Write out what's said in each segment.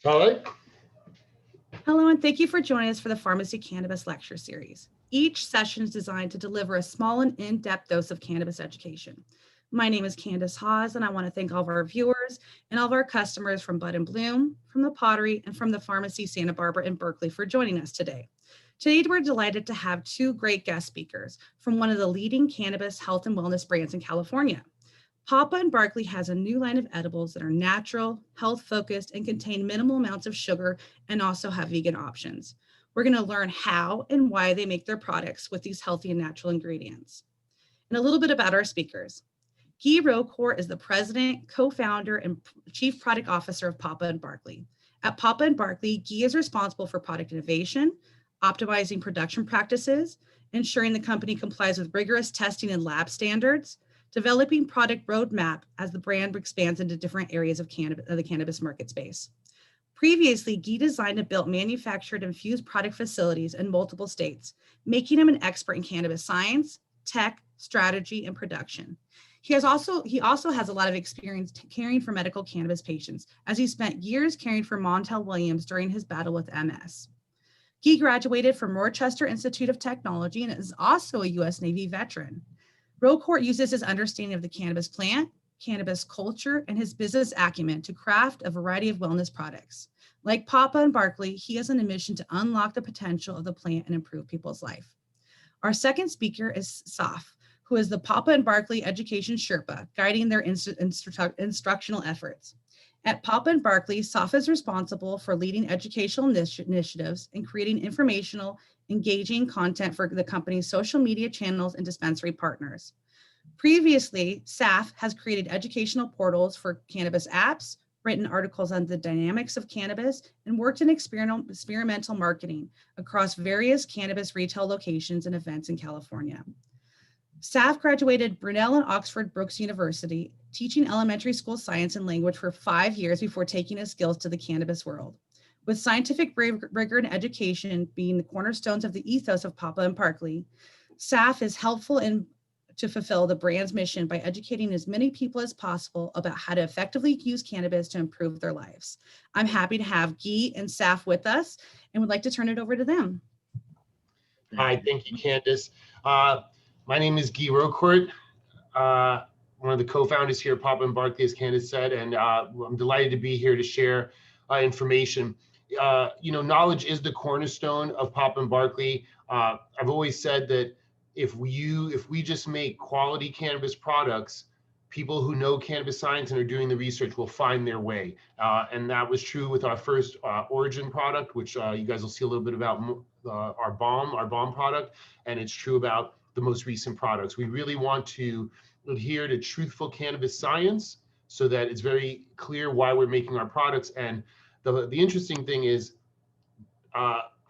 All right. Hello, and thank you for joining us for the Pharmacy Cannabis Lecture Series. Each session is designed to deliver a small and in-depth dose of cannabis education. My name is Candace Hawes, and I want to thank all of our viewers and all of our customers from Bud and Bloom, from the Pottery, and from the Pharmacy Santa Barbara and Berkeley for joining us today. Today, we're delighted to have two great guest speakers from one of the leading cannabis health and wellness brands in California. Papa Barkley has a new line of edibles that are natural, health-focused, and contain minimal amounts of sugar and also have vegan options. We're going to learn how and why they make their products with these healthy and natural ingredients. And a little bit about our speakers. Guy Rocourt is the president, co-founder, and chief product officer of Papa Barkley. At Papa Barkley, Guy is responsible for product innovation, optimizing production practices, ensuring the company complies with rigorous testing and lab standards, developing product roadmap as the brand expands into different areas of the cannabis market space. Previously, Guy designed and built manufactured infused product facilities in multiple states, making him an expert in cannabis science, tech, strategy, and production. He also has a lot of experience caring for medical cannabis patients, as he spent years caring for Montel Williams during his battle with MS. Guy graduated from Rochester Institute of Technology and is also a U.S. Navy veteran. Rocourt uses his understanding of the cannabis plant, cannabis culture, and his business acumen to craft a variety of wellness products. Like Papa Barkley, he has an mission to unlock the potential of the plant and improve people's life. Our second speaker is Saif, who is the Papa Barkley Education Sherpa, guiding their instructional efforts. At Papa Barkley, Saif is responsible for leading educational initiatives and creating informational, engaging content for the company's social media channels and dispensary partners. Previously, Saif has created educational portals for cannabis apps, written articles on the dynamics of cannabis, and worked in experimental marketing across various cannabis retail locations and events in California. Saif graduated Brunel and Oxford Brookes University, teaching elementary school science and language for 5 years before taking his skills to the cannabis world. With scientific rigor and education being the cornerstones of the ethos of Papa Barkley, Saif is helpful to fulfill the brand's mission by educating as many people as possible about how to effectively use cannabis to improve their lives. I'm happy to have Guy and Saif with us and would like to turn it over to them. Hi, thank you, Candace. My name is Guy Rocourt, one of the co-founders here at Papa Barkley, as Candace said, and I'm delighted to be here to share information. Knowledge is the cornerstone of Papa Barkley. I've always said that if we just make quality cannabis products, people who know cannabis science and are doing the research will find their way. And that was true with our first Origin product, which you guys will see a little bit about our bomb product, and it's true about the most recent products. We really want to adhere to truthful cannabis science so that it's very clear why we're making our products. And the interesting thing is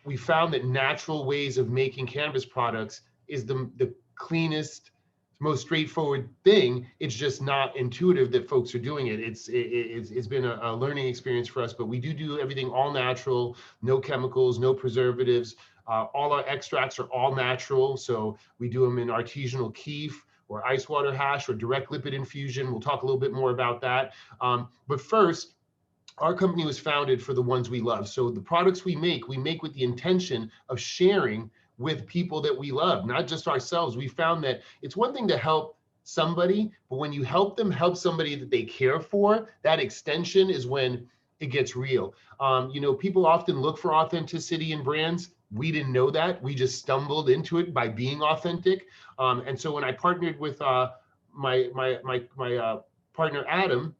we found that natural ways of making cannabis products is the cleanest, most straightforward thing. It's just not intuitive that folks are doing it. It's been a learning experience for us, but we do everything all natural, no chemicals, no preservatives. All our extracts are all natural. So we do them in artisanal keef or ice water hash or direct lipid infusion. We'll talk a little bit more about that. But first, our company was founded for the ones we love. So the products we make with the intention of sharing with people that we love, not just ourselves. We found that it's one thing to help somebody, but when you help them help somebody that they care for, that extension is when it gets real. People often look for authenticity in brands. We didn't know that. We just stumbled into it by being authentic. And so when I partnered with my partner, Adam,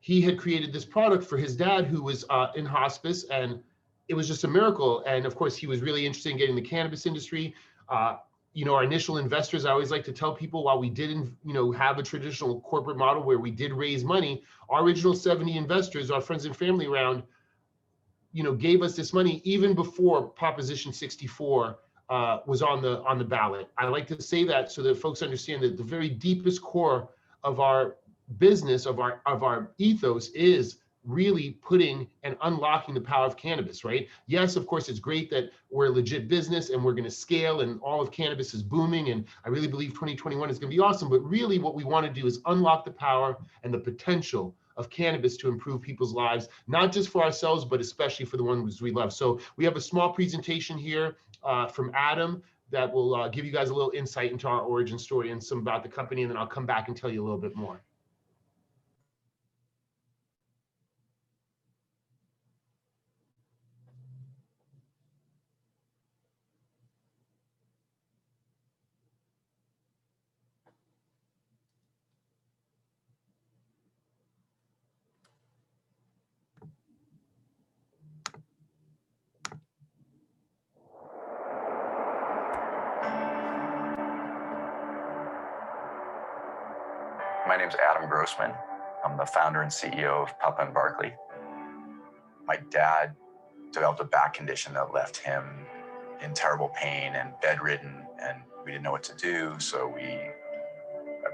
he had created this product for his dad who was in hospice, and it was just a miracle. And of course, he was really interested in getting the cannabis industry. Our initial investors, I always like to tell people, while we didn't, have a traditional corporate model where we did raise money, our original 70 investors, our friends and family round, gave us this money even before Proposition 64 was on the ballot. I like to say that so that folks understand that the very deepest core of our business, of our ethos, is really putting and unlocking the power of cannabis, right? Yes, of course, it's great that we're a legit business and we're going to scale and all of cannabis is booming. And I really believe 2021 is going to be awesome. But really what we want to do is unlock the power and the potential of cannabis to improve people's lives, not just for ourselves, but especially for the ones we love. So we have a small presentation here from Adam that will give you guys a little insight into our origin story and some about the company, and then I'll come back and tell you a little bit more. My name's Adam Grossman. I'm the founder and CEO of Papa Barkley. My dad developed a back condition that left him in terrible pain and bedridden, and we didn't know what to do. So I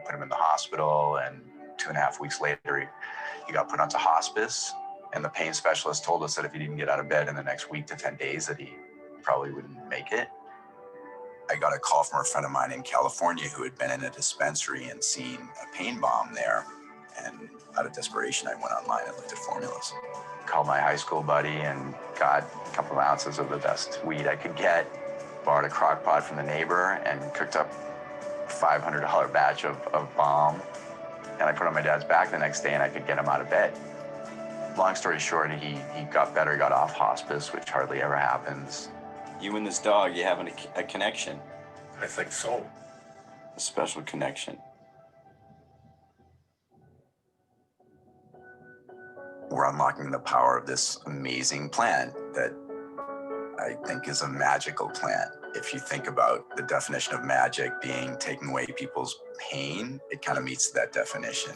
put him in the hospital, and 2.5 weeks later, he got put onto hospice. And the pain specialist told us that if he didn't get out of bed in the next week to 10 days, that he probably wouldn't make it. I got a call from a friend of mine in California who had been in a dispensary and seen a pain bomb there. And out of desperation, I went online and looked at formulas. Called my high school buddy and got a couple of ounces of the best weed I could get. Borrowed a crock pot from the neighbor and cooked up a $500 batch of bomb. And I put it on my dad's back the next day and I could get him out of bed. Long story short, he got better, got off hospice, which hardly ever happens. You and this dog, you having a connection. I think so. A special connection. We're unlocking the power of this amazing plant that I think is a magical plant. If you think about the definition of magic being taking away people's pain, it kind of meets that definition.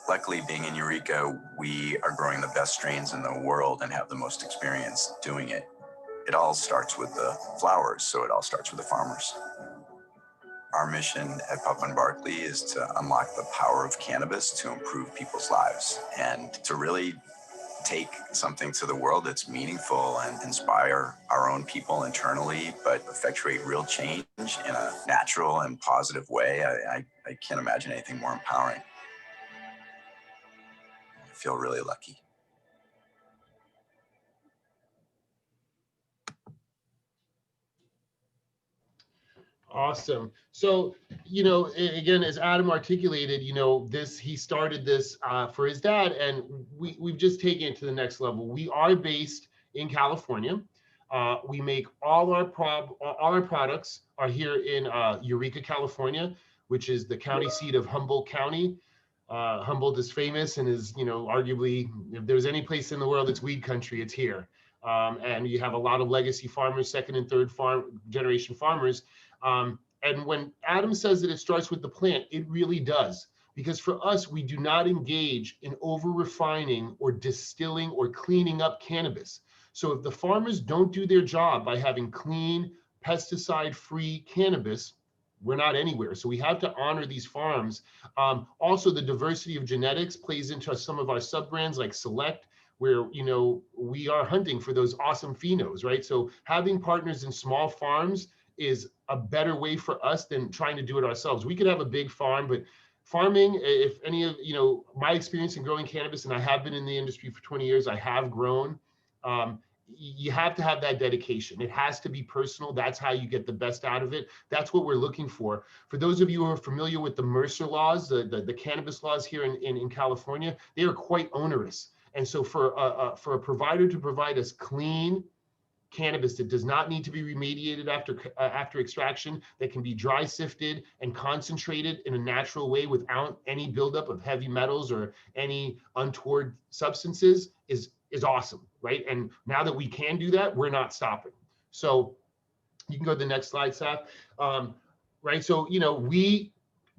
Luckily, being in Eureka, we are growing the best strains in the world and have the most experience doing it. It all starts with the flowers, so it all starts with the farmers. Our mission at Papa Barkley is to unlock the power of cannabis to improve people's lives and to really take something to the world that's meaningful and inspire our own people internally, but effectuate real change in a natural and positive way. I can't imagine anything more empowering. I feel really lucky. Awesome. So, again, as Adam articulated, he started this for his dad, and we've just taken it to the next level. We are based in California. We make all our products are here in Eureka, California, which is the county seat of Humboldt County. Humboldt is famous and is, arguably, if there's any place in the world that's weed country, it's here. And you have a lot of legacy farmers, second and third generation farmers. And when Adam says that it starts with the plant, it really does. Because for us, we do not engage in over-refining or distilling or cleaning up cannabis. So if the farmers don't do their job by having clean, pesticide-free cannabis, we're not anywhere. So we have to honor these farms. Also, the diversity of genetics plays into some of our sub-brands like Select, where we are hunting for those awesome phenos, right? So having partners in small farms is a better way for us than trying to do it ourselves. We could have a big farm, but farming, if any of, my experience in growing cannabis, and I have been in the industry for 20 years, I have grown, you have to have that dedication. It has to be personal. That's how you get the best out of it. That's what we're looking for. For those of you who are familiar with the Mercer laws, the cannabis laws here in California, they are quite onerous. And so for a provider to provide us clean cannabis that does not need to be remediated after extraction, that can be dry sifted and concentrated in a natural way without any buildup of heavy metals or any untoward substances is awesome, right? And now that we can do that, we're not stopping. So you can go to the next slide, Saif. Right, so we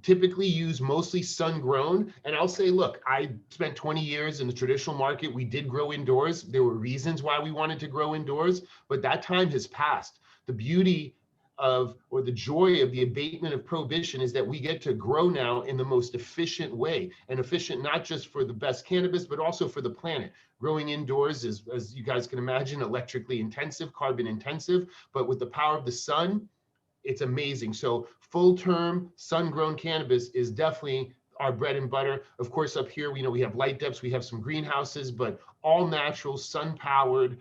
typically use mostly sun-grown. And I'll say, look, I spent 20 years in the traditional market. We did grow indoors. There were reasons why we wanted to grow indoors, but that time has passed. The beauty of, or the joy of the abatement of prohibition is that we get to grow now in the most efficient way, and efficient not just for the best cannabis, but also for the planet. Growing indoors is, as you guys can imagine, electrically intensive, carbon intensive, but with the power of the sun, it's amazing. So full-term sun-grown cannabis is definitely our bread and butter. Of course, up here, we have light depths, we have some greenhouses, but all natural, sun-powered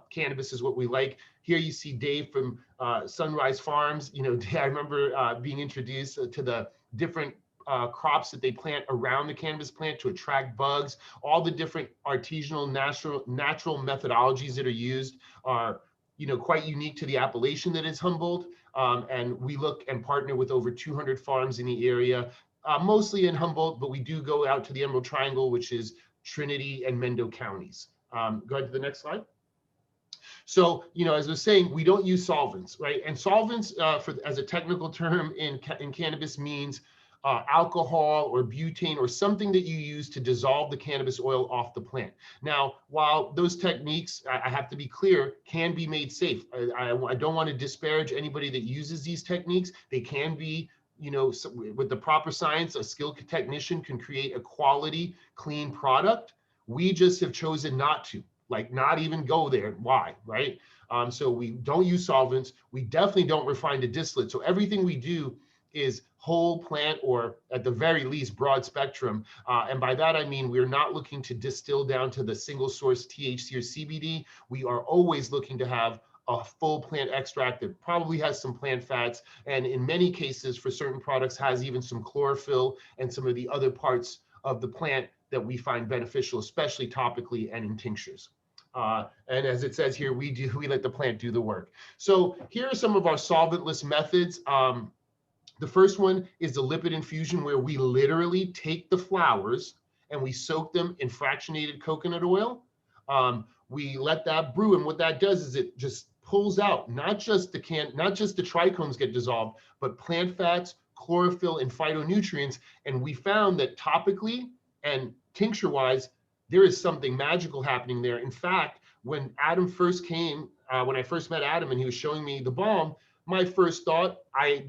cannabis is what we like. Here you see Dave from Sunrise Farms. I remember being introduced to the different crops that they plant around the cannabis plant to attract bugs. All the different artisanal, natural methodologies that are used are quite unique to the appellation that is Humboldt. And we look and partner with over 200 farms in the area, mostly in Humboldt, but we do go out to the Emerald Triangle, which is Trinity and Mendo counties. Go ahead to the next slide. So, as I was saying, we don't use solvents, right? And solvents, as a technical term in cannabis, means alcohol or butane or something that you use to dissolve the cannabis oil off the plant. Now, while those techniques, I have to be clear, can be made safe. I don't want to disparage anybody that uses these techniques. They can be, with the proper science, a skilled technician can create a quality, clean product. We just have chosen not to. Not even go there. Why, right? So we don't use solvents. We definitely don't refine the distillate. So everything we do is whole plant, or at the very least, broad spectrum. And by that, I mean, we're not looking to distill down to the single source THC or CBD. We are always looking to have a full plant extract that probably has some plant fats, and in many cases, for certain products, has even some chlorophyll and some of the other parts of the plant that we find beneficial, especially topically and in tinctures. And as it says here, we let the plant do the work. So here are some of our solventless methods. The first one is the lipid infusion, where we literally take the flowers and we soak them in fractionated coconut oil. We let that brew, and what that does is it just pulls out not just the trichomes get dissolved, but plant fats, chlorophyll, and phytonutrients. And we found that topically and tincture-wise, there is something magical happening there. In fact, when Adam first came, when I first met Adam and he was showing me the balm, my first thought, I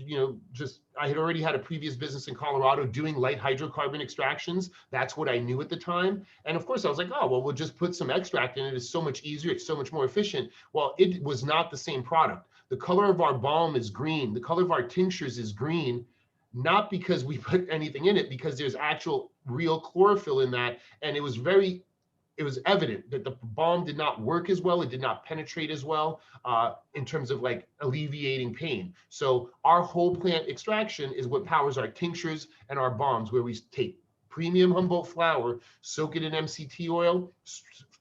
had already had a previous business in Colorado doing light hydrocarbon extractions. That's what I knew at the time. And of course I was like, oh, well, we'll just put some extract in it. It's so much easier. It's so much more efficient. Well, it was not the same product. The color of our balm is green. The color of our tinctures is green, not because we put anything in it, because there's actual real chlorophyll in that. And it was evident that the balm did not work as well. It did not penetrate as well in terms of alleviating pain. So our whole plant extraction is what powers our tinctures and our balms, where we take premium Humboldt flower, soak it in MCT oil,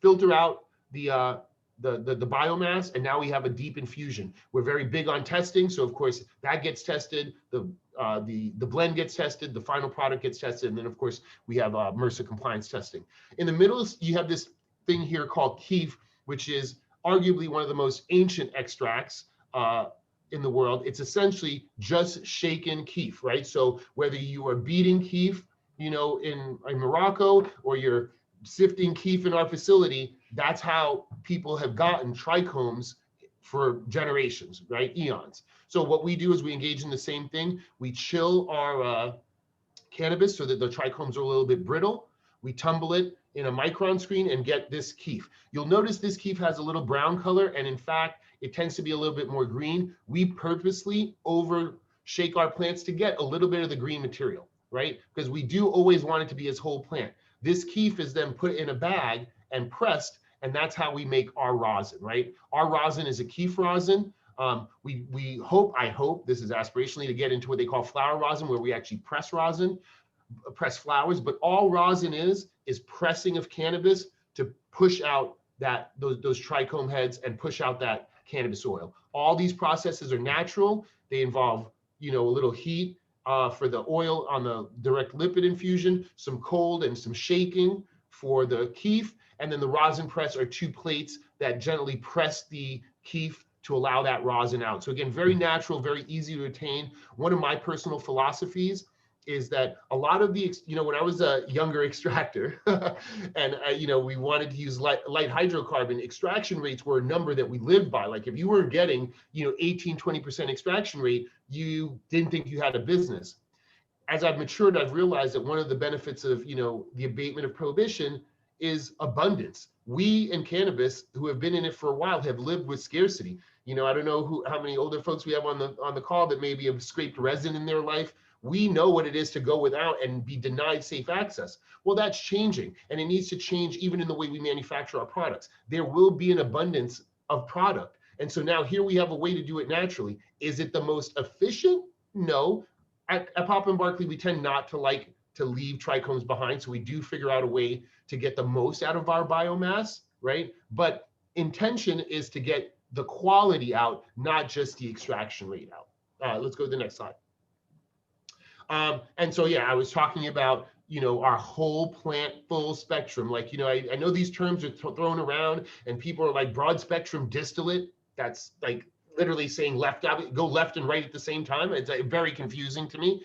filter out the biomass, and now we have a deep infusion. We're very big on testing, so of course that gets tested. The blend gets tested, the final product gets tested, and then of course we have MRSA compliance testing. In the middle, you have this thing here called keef, which is arguably one of the most ancient extracts in the world. It's essentially just shaken keef, right? So whether you are beating keef, in Morocco, or you're sifting keef in our facility, that's how people have gotten trichomes for generations, right? Eons. So what we do is we engage in the same thing. We chill our cannabis so that the trichomes are a little bit brittle. We tumble it in a micron screen and get this keef. You'll notice this keef has a little brown color, and in fact, it tends to be a little bit more green. We purposely overshake our plants to get a little bit of the green material, right? Because we do always want it to be as whole plant. This keef is then put in a bag and pressed, and that's how we make our rosin, right? Our rosin is a keef rosin. I hope, this is aspirationally, to get into what they call flower rosin, where we actually press flowers, but all rosin is pressing of cannabis to push out those trichome heads and push out that cannabis oil. All these processes are natural. They involve, a little heat for the oil on the direct lipid infusion, some cold and some shaking for the keef, and then the rosin press are 2 plates that gently press the keef to allow that rosin out. So again, very natural, very easy to attain. One of my personal philosophies is that a lot of the, when I was a younger extractor and, we wanted to use light hydrocarbon, extraction rates were a number that we lived by. Like if you were getting, 18, 20% extraction rate, you didn't think you had a business. As I've matured, I've realized that one of the benefits of, the abatement of prohibition is abundance. We in cannabis, who have been in it for a while, have lived with scarcity. I don't know how many older folks we have on the call that maybe have scraped resin in their life. We know what it is to go without and be denied safe access. Well, that's changing, and it needs to change even in the way we manufacture our products. There will be an abundance of product. And so now here we have a way to do it naturally. Is it the most efficient? No. At Papa Barkley, we tend not to like to leave trichomes behind. So we do figure out a way to get the most out of our biomass, right? But intention is to get the quality out, not just the extraction rate out. Let's go to the next slide. And so, yeah, I was talking about, our whole plant full spectrum. Like, I know these terms are thrown around and people are like broad spectrum distillate. That's like literally saying go left and right at the same time. It's very confusing to me.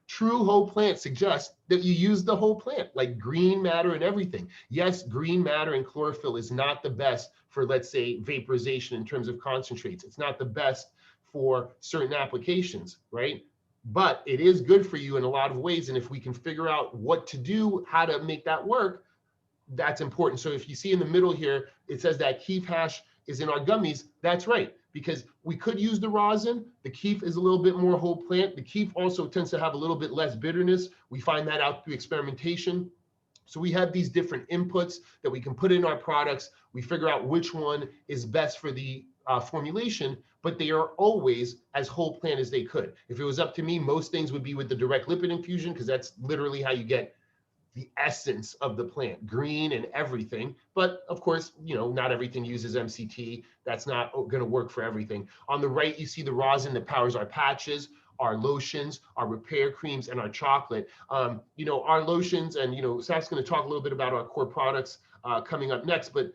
True whole plant suggests that you use the whole plant, like green matter and everything. Yes, green matter and chlorophyll is not the best for, let's say, vaporization in terms of concentrates. It's not the best for certain applications, right? But it is good for you in a lot of ways. And if we can figure out what to do, how to make that work, that's important. So if you see in the middle here, it says that keef hash is in our gummies. That's right, because we could use the rosin. The keef is a little bit more whole plant. The keef also tends to have a little bit less bitterness. We find that out through experimentation. So we have these different inputs that we can put in our products. We figure out which one is best for the formulation, but they are always as whole plant as they could. If it was up to me, most things would be with the direct lipid infusion, because that's literally how you get the essence of the plant, green and everything. But of course, not everything uses MCT. That's not going to work for everything. On the right, you see the rosin that powers our patches, our lotions, our repair creams, and our chocolate. Our lotions, and Saif's going to talk a little bit about our core products coming up next, but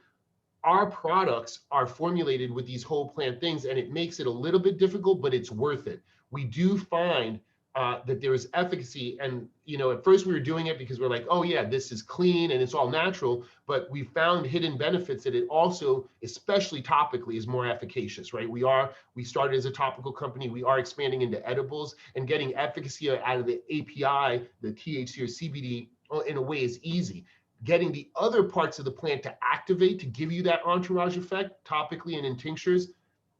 our products are formulated with these whole plant things, and it makes it a little bit difficult, but it's worth it. We do find that there is efficacy, and at first we were doing it because we're like, oh yeah, this is clean and it's all natural, but we found hidden benefits that it also, especially topically, is more efficacious, right? We started as a topical company. We are expanding into edibles, and getting efficacy out of the API, the THC or CBD, in a way is easy. Getting the other parts of the plant to activate, to give you that entourage effect topically and in tinctures,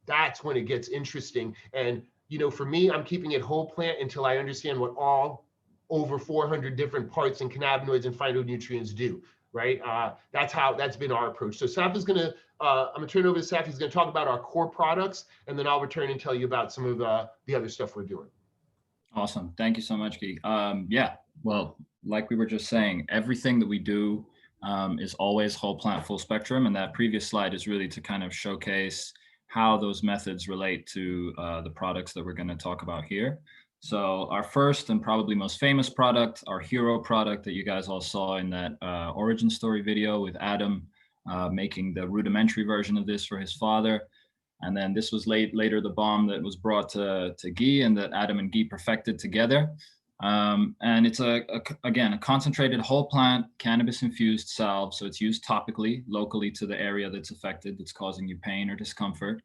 that's when it gets interesting. And for me, I'm keeping it whole plant until I understand what all over 400 different parts and cannabinoids and phytonutrients do, right? That's been our approach. So Saif is gonna, I'm gonna turn it over to Saif. He's gonna talk about our core products, and then I'll return and tell you about some of the other stuff we're doing. Awesome. Thank you so much, Guy. Yeah, well, like we were just saying, everything that we do is always whole plant full spectrum. And that previous slide is really to kind of showcase how those methods relate to the products that we're going to talk about here. So our first and probably most famous product, our hero product that you guys all saw in that origin story video with Adam making the rudimentary version of this for his father. And then this was later the bomb that was brought to Guy and that Adam and Guy perfected together. And it's again, a concentrated whole plant cannabis infused salve. So it's used topically, locally to the area that's affected, that's causing you pain or discomfort.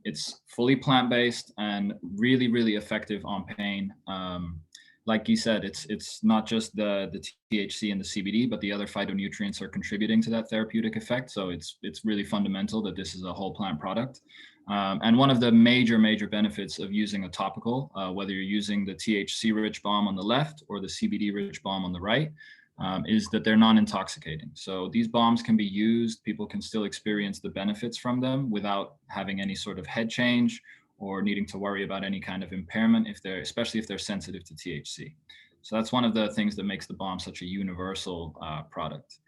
It's fully plant-based and really, really effective on pain. Like Guy said, it's not just the THC and the CBD, but the other phytonutrients are contributing to that therapeutic effect. So it's really fundamental that this is a whole plant product. And one of the major benefits of using a topical, whether you're using the THC-rich balm on the left or the CBD-rich balm on the right, is that they're non-intoxicating. So these balms can be used, people can still experience the benefits from them without having any sort of head change or needing to worry about any kind of impairment, especially if they're sensitive to THC. So that's one of the things that makes the balm such a universal product.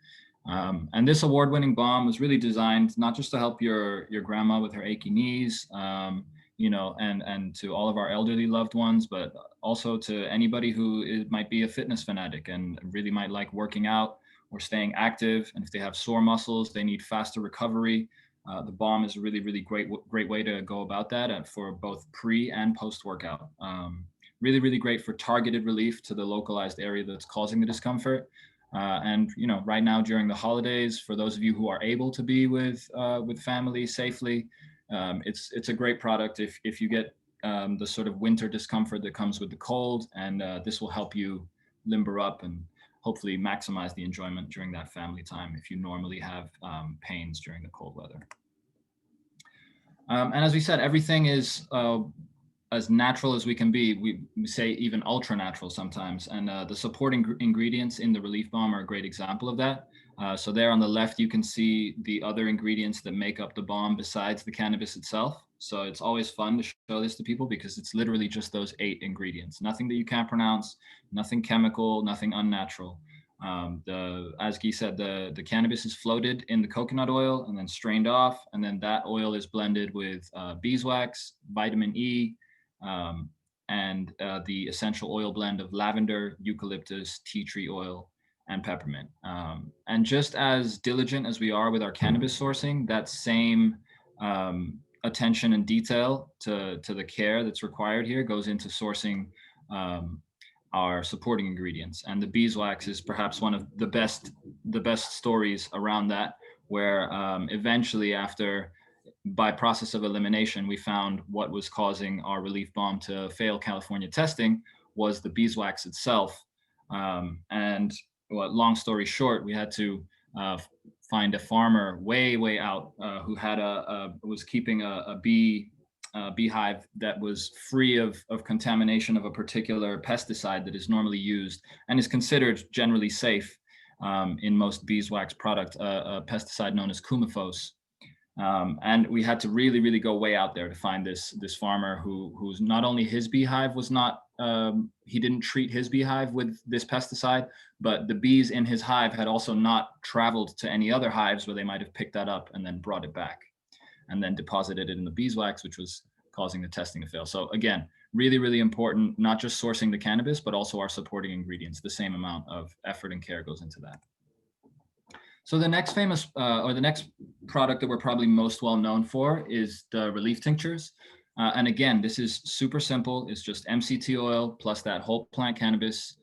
And this award-winning balm was really designed not just to help your grandma with her achy knees, and to all of our elderly loved ones, but also to anybody who might be a fitness fanatic and really might like working out or staying active. And if they have sore muscles, they need faster recovery. The balm is a really great way to go about that for both pre and post workout. Really great for targeted relief to the localized area that's causing the discomfort. And right now during the holidays, for those of you who are able to be with family safely, it's a great product if you get the sort of winter discomfort that comes with the cold, and this will help you limber up and hopefully maximize the enjoyment during that family time if you normally have pains during the cold weather. And as we said, everything is as natural as we can be. We say even ultra natural sometimes. And the supporting ingredients in the relief balm are a great example of that. So there on the left, you can see the other ingredients that make up the balm besides the cannabis itself. So it's always fun to show this to people because it's literally just those 8 ingredients, nothing that you can't pronounce, nothing chemical, nothing unnatural. As Guy said, the cannabis is floated in the coconut oil and then strained off. And then that oil is blended with beeswax, vitamin E, and the essential oil blend of lavender, eucalyptus, tea tree oil, and peppermint. And just as diligent as we are with our cannabis sourcing, that same attention and detail to the care that's required here goes into sourcing our supporting ingredients. And the beeswax is perhaps one of the best stories around that, where eventually, after by process of elimination, we found what was causing our relief balm to fail California testing was the beeswax itself. And long story short, we had to find a farmer way out who had was keeping a beehive that was free of contamination of a particular pesticide that is normally used and is considered generally safe in most beeswax product, a pesticide known as Coumaphos. And we had to really go way out there to find this farmer who's not only his beehive was not, he didn't treat his beehive with this pesticide, but the bees in his hive had also not traveled to any other hives where they might have picked that up and then brought it back and then deposited it in the beeswax, which was causing the testing to fail. So again, really important, not just sourcing the cannabis, but also our supporting ingredients. The same amount of effort and care goes into that. So the next famous, or the next product that we're probably most well known for is the relief tinctures. And again, this is super simple. It's just MCT oil plus that whole plant cannabis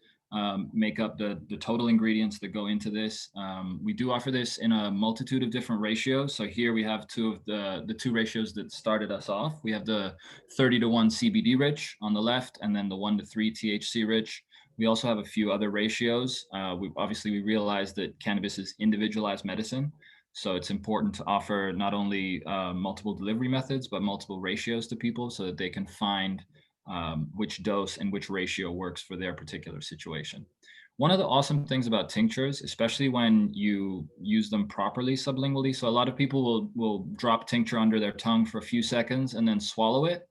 make up the total ingredients that go into this. We do offer this in a multitude of different ratios. So here we have two of the 2 ratios that started us off. We have the 30:1 CBD rich on the left, and then the 1:3 THC rich. We also have a few other ratios. We realize that cannabis is individualized medicine. So it's important to offer not only multiple delivery methods, but multiple ratios to people so that they can find which dose and which ratio works for their particular situation. One of the awesome things about tinctures, especially when you use them properly sublingually, so a lot of people will drop tincture under their tongue for a few seconds and then swallow it.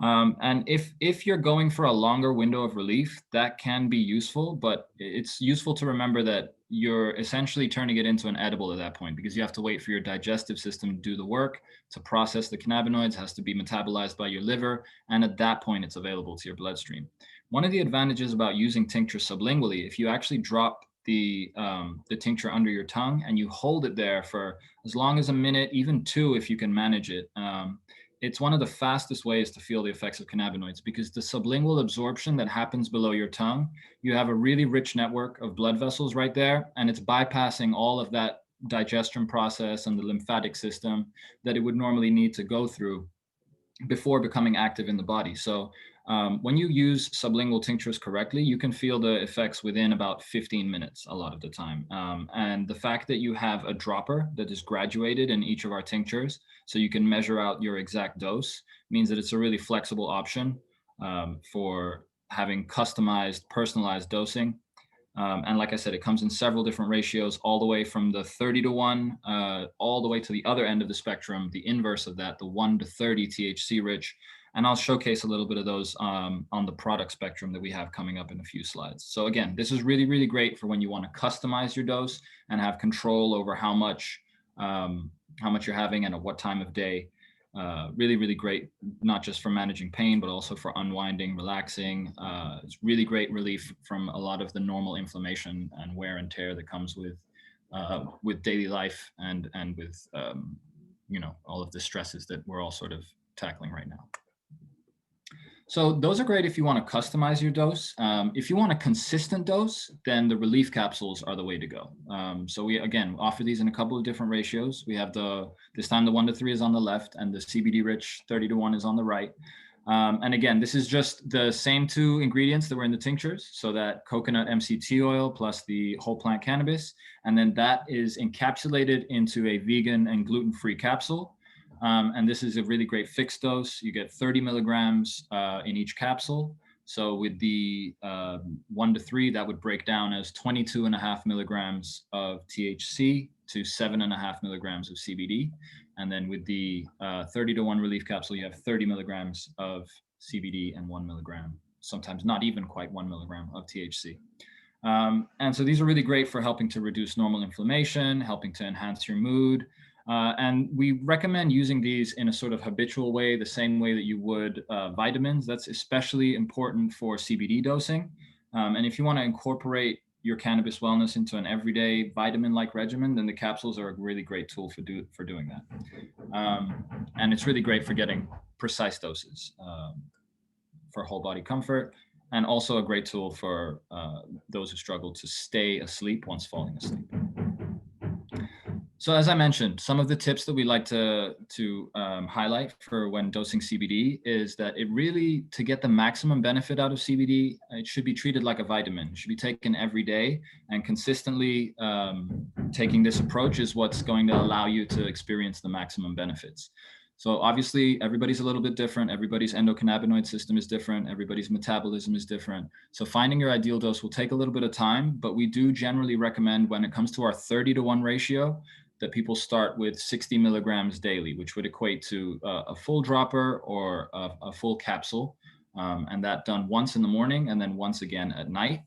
And if you're going for a longer window of relief, that can be useful, but it's useful to remember that you're essentially turning it into an edible at that point, because you have to wait for your digestive system to do the work to process the cannabinoids, has to be metabolized by your liver, and at that point it's available to your bloodstream. One of the advantages about using tincture sublingually, if you actually drop the tincture under your tongue and you hold it there for as long as a minute, even 2 if you can manage it, it's one of the fastest ways to feel the effects of cannabinoids, because the sublingual absorption that happens below your tongue, you have a really rich network of blood vessels right there, and it's bypassing all of that digestion process and the lymphatic system that it would normally need to go through before becoming active in the body. So when you use sublingual tinctures correctly, you can feel the effects within about 15 minutes a lot of the time. And the fact that you have a dropper that is graduated in each of our tinctures, so you can measure out your exact dose, means that it's a really flexible option for having customized, personalized dosing. And like I said, it comes in several different ratios, all the way from the 30:1, all the way to the other end of the spectrum, the inverse of that, the 1:30 THC rich. And I'll showcase a little bit of those on the product spectrum that we have coming up in a few slides. So again, this is really great for when you want to customize your dose and have control over how much you're having and at what time of day. Really great, not just for managing pain, but also for unwinding, relaxing. It's really great relief from a lot of the normal inflammation and wear and tear that comes with daily life and with all of the stresses that we're all sort of tackling right now. So those are great if you want to customize your dose. If you want a consistent dose, then the relief capsules are the way to go. So we, again, offer these in a couple of different ratios. We have this time the 1:3 is on the left and the CBD rich 30:1 is on the right. And again, this is just the same 2 ingredients that were in the tinctures. So that coconut MCT oil plus the whole plant cannabis. And then that is encapsulated into a vegan and gluten-free capsule. And this is a really great fixed dose. You get 30 milligrams in each capsule. So with the 1 to 3, that would break down as 22.5 milligrams of THC to 7.5 milligrams of CBD. And then with the 30 to 1 relief capsule, you have 30 milligrams of CBD and 1 milligram, sometimes not even quite 1 milligram of THC. And so these are really great for helping to reduce normal inflammation, helping to enhance your mood. And we recommend using these in a sort of habitual way, the same way that you would vitamins. That's especially important for CBD dosing. And if you want to incorporate your cannabis wellness into an everyday vitamin-like regimen, then the capsules are a really great tool for doing that. And it's really great for getting precise doses for whole body comfort, and also a great tool for those who struggle to stay asleep once falling asleep. So as I mentioned, some of the tips that we like to highlight for when dosing CBD is that it really, to get the maximum benefit out of CBD, it should be treated like a vitamin. It should be taken every day, and consistently taking this approach is what's going to allow you to experience the maximum benefits. So obviously everybody's a little bit different. Everybody's endocannabinoid system is different. Everybody's metabolism is different. So finding your ideal dose will take a little bit of time, but we do generally recommend, when it comes to our 30 to 1 ratio, that people start with 60 milligrams daily, which would equate to a full dropper or a full capsule. And that done once in the morning and then once again at night.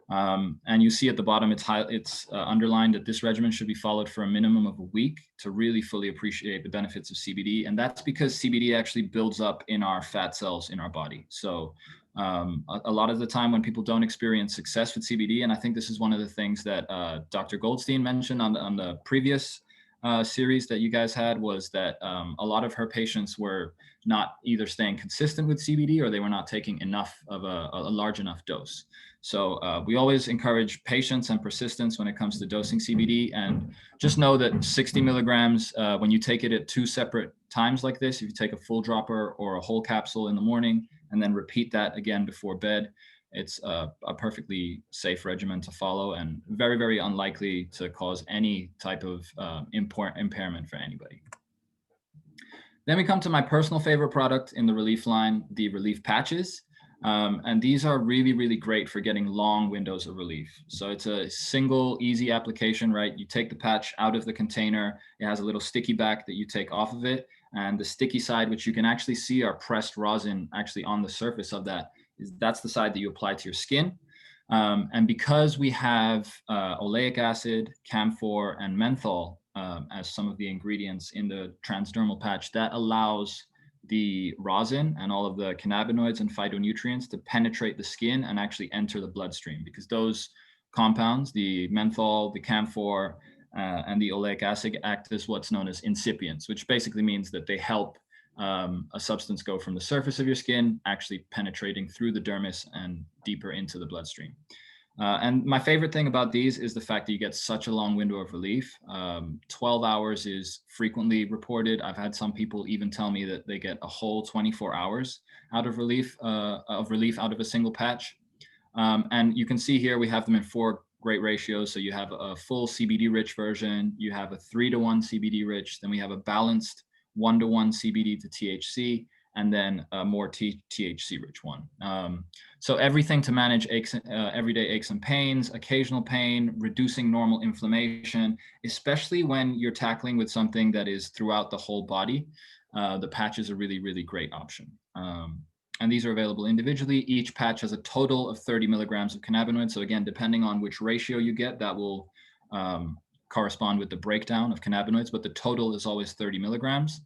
And you see at the bottom, it's underlined that this regimen should be followed for a minimum of a week to really fully appreciate the benefits of CBD. And that's because CBD actually builds up in our fat cells in our body. So a lot of the time when people don't experience success with CBD, and I think this is one of the things that Dr. Goldstein mentioned on the previous series that you guys had, was that a lot of her patients were not either staying consistent with CBD, or they were not taking enough of a large enough dose. So we always encourage patience and persistence when it comes to dosing CBD. And just know that 60 milligrams, when you take it at 2 separate times like this, if you take a full dropper or a whole capsule in the morning and then repeat that again before bed, it's a perfectly safe regimen to follow, and very, very unlikely to cause any type of impairment for anybody. Then we come to my personal favorite product in the Relief line, the Relief patches. And these are really, really great for getting long windows of relief. So it's a single, easy application, right? You take the patch out of the container. It has a little sticky back that you take off of it. And the sticky side, which you can actually see are pressed rosin actually on the surface of that, that's the side that you apply to your skin. And because we have oleic acid, camphor, and menthol as some of the ingredients in the transdermal patch, that allows the rosin and all of the cannabinoids and phytonutrients to penetrate the skin and actually enter the bloodstream, because those compounds, the menthol, the camphor, and the oleic acid, act as what's known as incipients, which basically means that they help a substance go from the surface of your skin, actually penetrating through the dermis and deeper into the bloodstream. And my favorite thing about these is the fact that you get such a long window of relief. 12 hours is frequently reported. I've had some people even tell me that they get a whole 24 hours out of relief out of a single patch. And you can see here we have them in 4 great ratios. So you have a full CBD rich version, you have a 3-to-1 CBD rich, then we have a balanced 1-to-1 CBD to THC, and then a more THC rich one. So everything to manage aches, everyday aches and pains, occasional pain, reducing normal inflammation, especially when you're tackling with something that is throughout the whole body. The patch is a really, really great option. And these are available individually. Each patch has a total of 30 milligrams of cannabinoids. So again, depending on which ratio you get, that will correspond with the breakdown of cannabinoids, but the total is always 30 milligrams.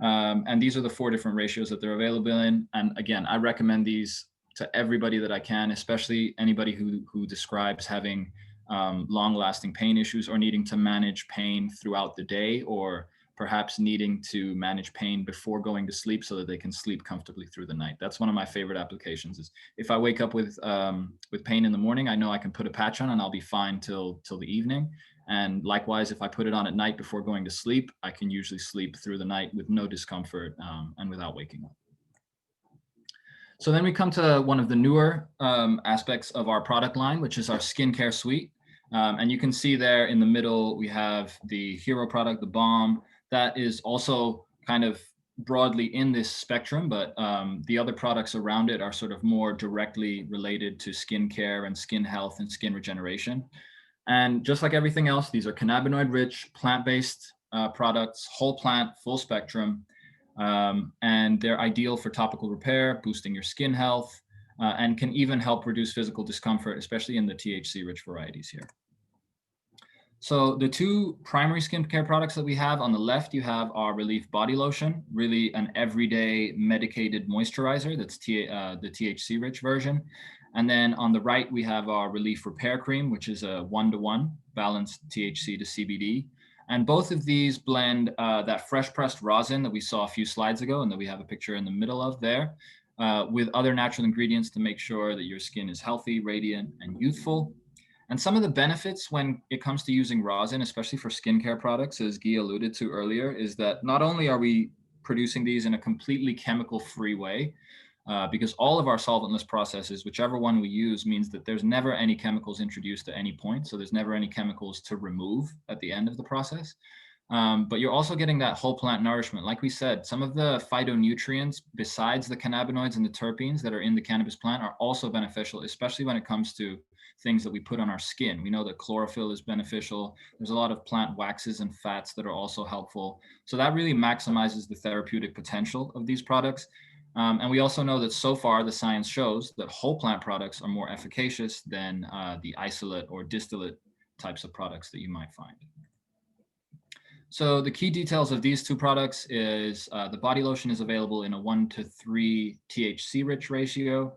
And these are the 4 different ratios that they're available in. And again, I recommend these to everybody that I can, especially anybody who describes having long-lasting pain issues, or needing to manage pain throughout the day, or perhaps needing to manage pain before going to sleep so that they can sleep comfortably through the night. That's one of my favorite applications. Is if I wake up with pain in the morning, I know I can put a patch on and I'll be fine till the evening. And likewise, if I put it on at night before going to sleep, I can usually sleep through the night with no discomfort and without waking up. So then we come to one of the newer aspects of our product line, which is our skincare suite. And you can see there in the middle, we have the hero product, the balm. That is also kind of broadly in this spectrum, but the other products around it are sort of more directly related to skincare and skin health and skin regeneration. And just like everything else, these are cannabinoid-rich, plant-based products, whole plant, full spectrum, and they're ideal for topical repair, boosting your skin health, and can even help reduce physical discomfort, especially in the THC-rich varieties here. So the two primary skincare products that we have, on the left, you have our Relief Body Lotion, really an everyday medicated moisturizer. That's the THC-rich version. And then on the right, we have our Relief Repair Cream, which is a 1-to-1 balanced THC to CBD. And both of these blend that fresh pressed rosin that we saw a few slides ago and that we have a picture in the middle of there, with other natural ingredients to make sure that your skin is healthy, radiant, and youthful. And some of the benefits when it comes to using rosin, especially for skincare products, as Guy alluded to earlier, is that not only are we producing these in a completely chemical-free way, because all of our solventless processes, whichever one we use, means that there's never any chemicals introduced at any point. So there's never any chemicals to remove at the end of the process. But you're also getting that whole plant nourishment. Like we said, some of the phytonutrients, besides the cannabinoids and the terpenes that are in the cannabis plant, are also beneficial, especially when it comes to things that we put on our skin. We know that chlorophyll is beneficial. There's a lot of plant waxes and fats that are also helpful. So that really maximizes the therapeutic potential of these products. And we also know that so far the science shows that whole plant products are more efficacious than the isolate or distillate types of products that you might find. So the key details of these two products is the body lotion is available in a 1-to-3 THC-rich ratio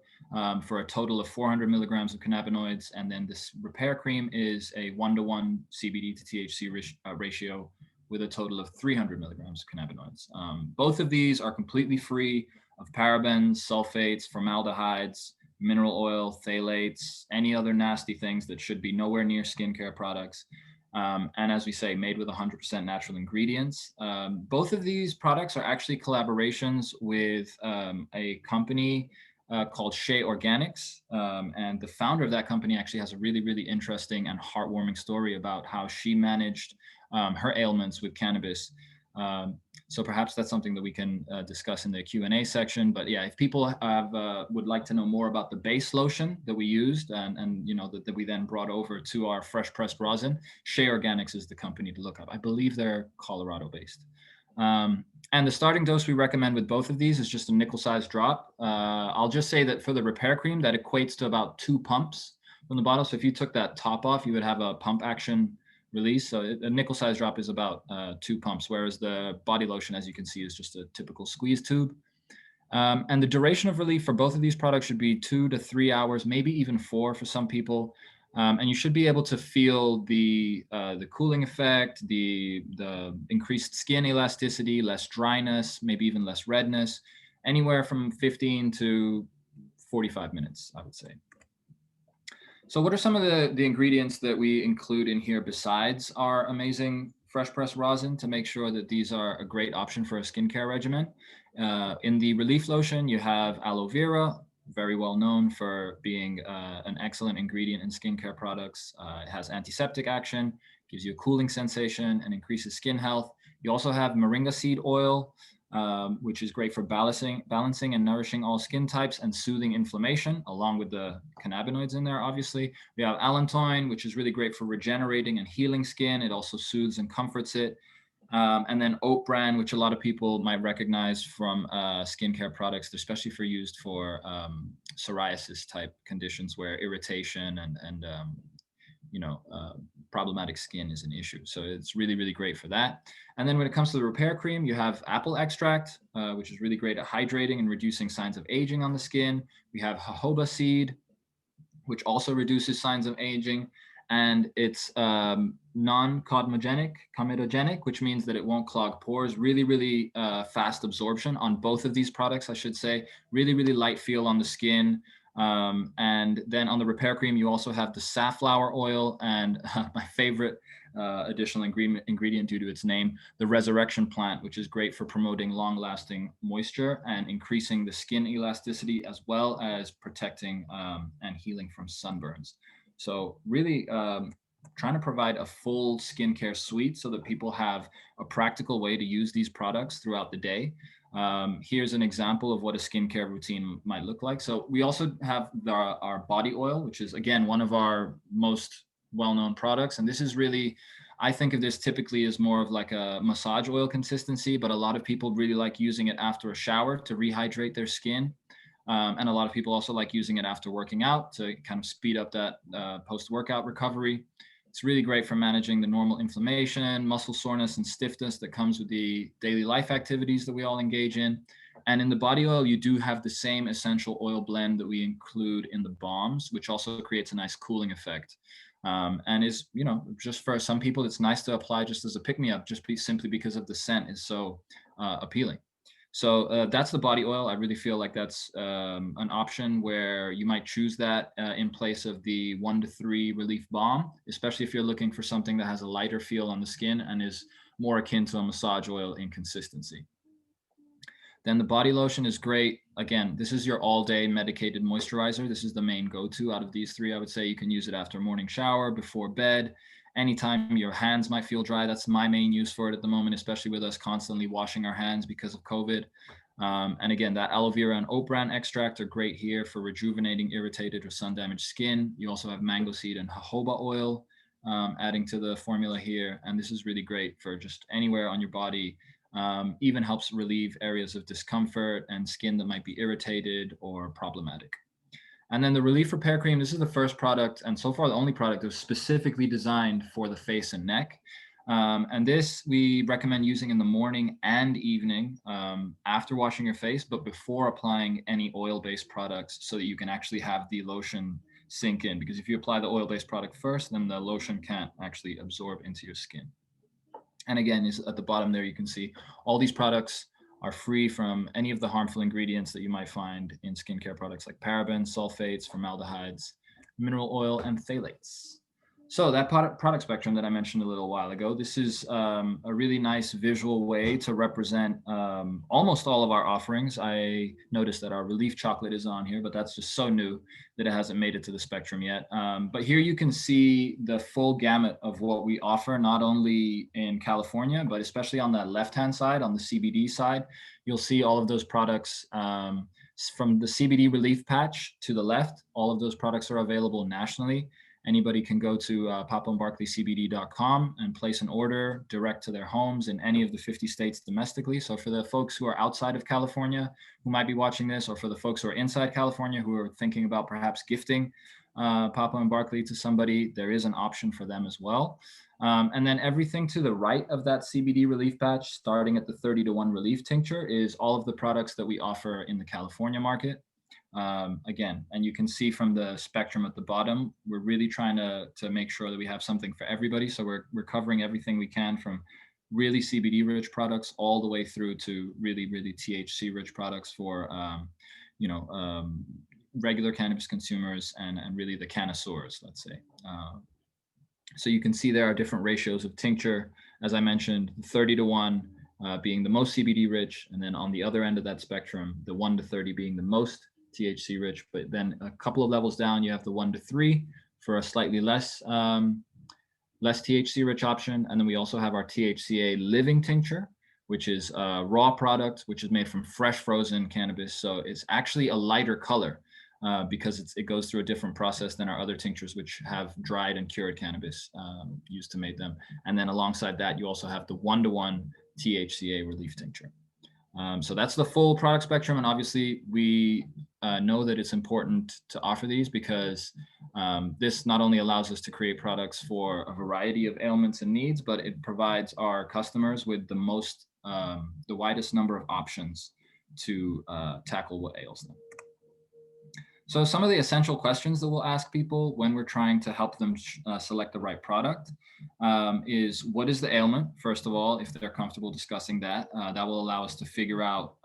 for a total of 400 milligrams of cannabinoids. And then this repair cream is a 1-to-1 CBD to THC ratio with a total of 300 milligrams of cannabinoids. Both of these are completely free of parabens, sulfates, formaldehydes, mineral oil, phthalates, any other nasty things that should be nowhere near skincare products. And as we say, made with 100% natural ingredients. Both of these products are actually collaborations with a company called Shea Organics. And the founder of that company actually has a really, really interesting and heartwarming story about how she managed her ailments with cannabis. So perhaps that's something that we can discuss in the Q&A section. But yeah, if people would like to know more about the base lotion that we used and you know that we then brought over to our fresh pressed rosin, Shea Organics is the company to look up. I believe they're Colorado based. And the starting dose we recommend with both of these is just a nickel-sized drop. I'll just say that for the repair cream, that equates to about 2 pumps from the bottle. So if you took that top off, you would have a pump action release. So a nickel-sized drop is about 2 pumps, whereas the body lotion, as you can see, is just a typical squeeze tube. And the duration of relief for both of these products should be 2 to 3 hours, maybe even 4 for some people. And you should be able to feel the cooling effect, the increased skin elasticity, less dryness, maybe even less redness, anywhere from 15 to 45 minutes, I would say. So what are some of the ingredients that we include in here besides our amazing fresh pressed rosin to make sure that these are a great option for a skincare regimen? In the relief lotion, you have aloe vera, very well known for being an excellent ingredient in skincare products. It has antiseptic action, gives you a cooling sensation, and increases skin health. You also have moringa seed oil, which is great for balancing and nourishing all skin types and soothing inflammation, along with the cannabinoids in there, obviously. We have allantoin, which is really great for regenerating and healing skin. It also soothes and comforts it. And then oat bran, which a lot of people might recognize from skincare products, especially used for psoriasis type conditions where irritation and problematic skin is an issue. So it's really, really great for that. And then when it comes to the repair cream, you have apple extract, which is really great at hydrating and reducing signs of aging on the skin. We have jojoba seed, which also reduces signs of aging. And it's non-comedogenic, which means that it won't clog pores. Really, really fast absorption on both of these products, I should say. Really, really light feel on the skin. And then on the repair cream, you also have the safflower oil and my favorite additional ingredient due to its name, the resurrection plant, which is great for promoting long-lasting moisture and increasing the skin elasticity, as well as protecting and healing from sunburns. So really trying to provide a full skincare suite so that people have a practical way to use these products throughout the day. Here's an example of what a skincare routine might look like. So we also have our body oil, which is, again, one of our most well-known products. And this is really, I think of this typically as more of like a massage oil consistency, but a lot of people really like using it after a shower to rehydrate their skin. And a lot of people also like using it after working out to kind of speed up that post-workout recovery. It's really great for managing the normal inflammation, muscle soreness, and stiffness that comes with the daily life activities that we all engage in. And in the body oil, you do have the same essential oil blend that we include in the balms, which also creates a nice cooling effect. And is, you know, just for some people, it's nice to apply just as a pick-me-up, simply because of the scent is so appealing. So that's the body oil. I really feel like that's an option where you might choose that in place of the 1 to 3 relief balm, especially if you're looking for something that has a lighter feel on the skin and is more akin to a massage oil in consistency. Then the body lotion is great. Again, this is your all-day medicated moisturizer. This is the main go-to out of these 3. I would say you can use it after a morning shower, before bed, anytime your hands might feel dry. That's my main use for it at the moment, especially with us constantly washing our hands because of COVID. And again, that aloe vera and oat bran extract are great here for rejuvenating irritated or sun-damaged skin. You also have mango seed and jojoba oil adding to the formula here. And this is really great for just anywhere on your body. Even helps relieve areas of discomfort and skin that might be irritated or problematic. And then the Relief Repair Cream, this is the first product, and so far the only product that's specifically designed for the face and neck. And this we recommend using in the morning and evening after washing your face, but before applying any oil-based products, so that you can actually have the lotion sink in. Because if you apply the oil-based product first, then the lotion can't actually absorb into your skin. And again, is at the bottom there, you can see all these products are free from any of the harmful ingredients that you might find in skincare products like parabens, sulfates, formaldehydes, mineral oil, and phthalates. So that product spectrum that I mentioned a little while ago, this is a really nice visual way to represent almost all of our offerings. I noticed that our Relief chocolate is on here, but that's just so new that it hasn't made it to the spectrum yet. But here you can see the full gamut of what we offer, not only in California, but especially on that left-hand side, on the CBD side. You'll see all of those products from the CBD Relief patch to the left. All of those products are available nationally. Anybody can go to papabarkleycbd.com and place an order direct to their homes in any of the 50 states domestically. So for the folks who are outside of California who might be watching this, or for the folks who are inside California who are thinking about perhaps gifting Papa and Barkley to somebody, there is an option for them as well. And then everything to the right of that CBD Relief patch, starting at the 30-to-1 Relief tincture, is all of the products that we offer in the California market. Again, and you can see from the spectrum at the bottom, we're really trying to make sure that we have something for everybody. So we're covering everything we can, from really CBD rich products all the way through to really, really THC rich products for, regular cannabis consumers and really the connoisseurs, let's say. So you can see there are different ratios of tincture. As I mentioned, 30-to-1 being the most CBD rich, and then on the other end of that spectrum, the 1 to 30 being the most THC rich. But then a couple of levels down, you have the 1 to 3 for a slightly less THC rich option. And then we also have our THCA living tincture, which is a raw product, which is made from fresh frozen cannabis. So it's actually a lighter color because it goes through a different process than our other tinctures, which have dried and cured cannabis used to make them. And then alongside that, you also have the 1-to-1 THCA relief tincture. So that's the full product spectrum. And obviously we know that it's important to offer these because this not only allows us to create products for a variety of ailments and needs, but it provides our customers with the widest number of options to tackle what ails them. So some of the essential questions that we'll ask people when we're trying to help them select the right product is, what is the ailment? First of all, if they're comfortable discussing that, that will allow us to figure out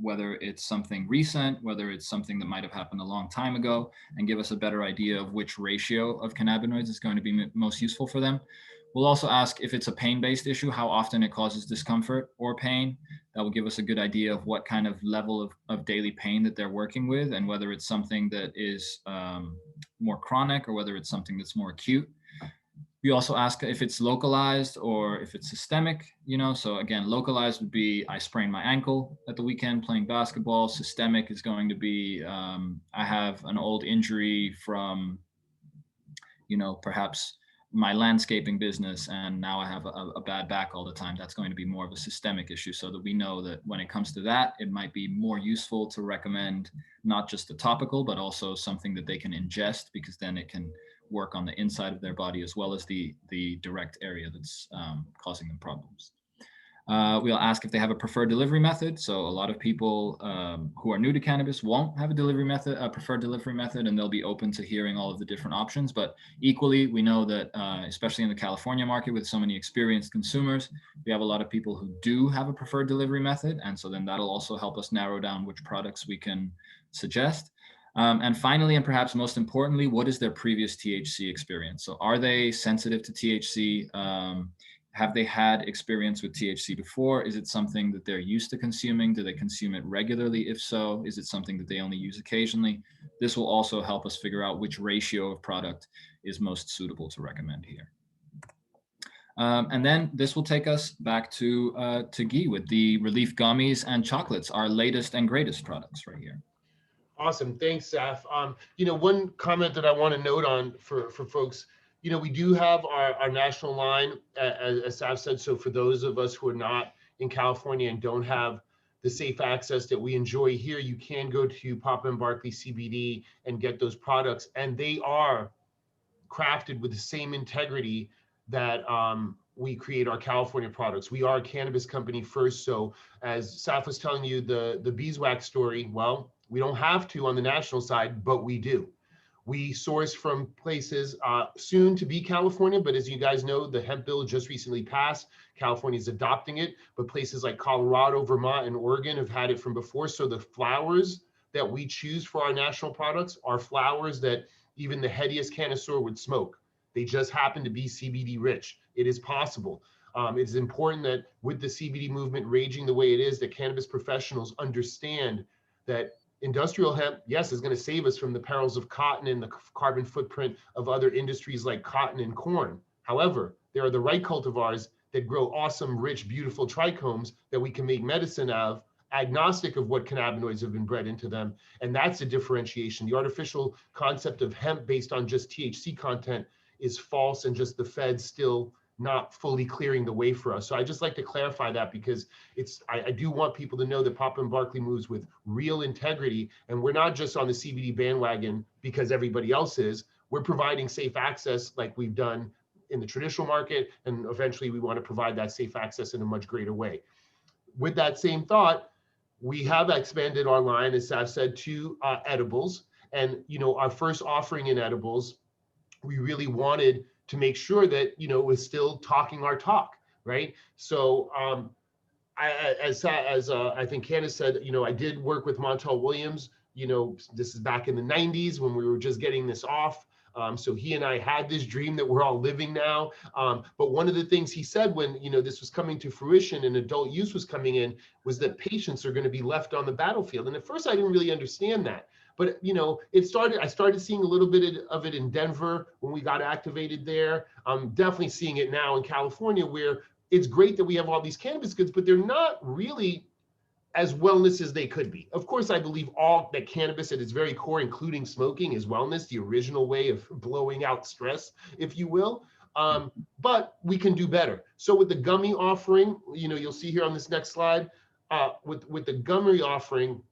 whether it's something recent, whether it's something that might have happened a long time ago, and give us a better idea of which ratio of cannabinoids is going to be most useful for them. We'll also ask if it's a pain-based issue, how often it causes discomfort or pain. That will give us a good idea of what kind of level of daily pain that they're working with, and whether it's something that is more chronic or whether it's something that's more acute. We also ask if it's localized or if it's systemic, so again, localized would be I sprained my ankle at the weekend playing basketball. Systemic is going to be I have an old injury from, perhaps my landscaping business, and now I have a bad back all the time. That's going to be more of a systemic issue, so that we know that when it comes to that, it might be more useful to recommend not just the topical, but also something that they can ingest, because then it can work on the inside of their body as well as the direct area that's causing them problems. We'll ask if they have a preferred delivery method. So a lot of people who are new to cannabis won't have a preferred delivery method, and they'll be open to hearing all of the different options. But equally, we know that, especially in the California market with so many experienced consumers, we have a lot of people who do have a preferred delivery method. And so then that'll also help us narrow down which products we can suggest. And finally, and perhaps most importantly, what is their previous THC experience? So are they sensitive to THC? Have they had experience with THC before? Is it something that they're used to consuming? Do they consume it regularly? If so, is it something that they only use occasionally? This will also help us figure out which ratio of product is most suitable to recommend here. And then this will take us back to Guy with the Relief Gummies and Chocolates, our latest and greatest products right here. Awesome. Thanks, Saif. One comment that I want to note on for folks, we do have our national line, as Saif said. So for those of us who are not in California and don't have the safe access that we enjoy here, you can go to Papa Barkley CBD and get those products. And they are crafted with the same integrity that we create our California products. We are a cannabis company first. So as Saif was telling you, the beeswax story, well, we don't have to on the national side, but we do. We source from places soon to be California, but as you guys know, the hemp bill just recently passed. California is adopting it, but places like Colorado, Vermont, and Oregon have had it from before. So the flowers that we choose for our national products are flowers that even the headiest connoisseur would smoke. They just happen to be CBD rich. It is possible. It's important that with the CBD movement raging the way it is, that cannabis professionals understand that industrial hemp, yes, is going to save us from the perils of cotton and the carbon footprint of other industries like cotton and corn. However, there are the right cultivars that grow awesome, rich, beautiful trichomes that we can make medicine of, agnostic of what cannabinoids have been bred into them. And that's a differentiation. The artificial concept of hemp based on just THC content is false, and just the feds still not fully clearing the way for us. So I just like to clarify that, because I do want people to know that Papa Barkley moves with real integrity, and we're not just on the CBD bandwagon because everybody else is. We're providing safe access like we've done in the traditional market, and eventually we want to provide that safe access in a much greater way. With that same thought, we have expanded our line, as Saif said, to edibles. And our first offering in edibles, we really wanted to make sure that it was still talking our talk, right? So as I think Candace said, I did work with Montel Williams. This is back in the 90s when we were just getting this off. So he and I had this dream that we're all living now. But one of the things he said when this was coming to fruition and adult use was coming in was that patients are going to be left on the battlefield. And at first I didn't really understand that. But I started seeing a little bit of it in Denver when we got activated there. I'm definitely seeing it now in California, where it's great that we have all these cannabis goods, but they're not really as wellness as they could be. Of course, I believe all that cannabis at its very core, including smoking, is wellness, the original way of blowing out stress, if you will. But we can do better. So with the gummy offering, you'll see here on this next slide, with the gummy offering,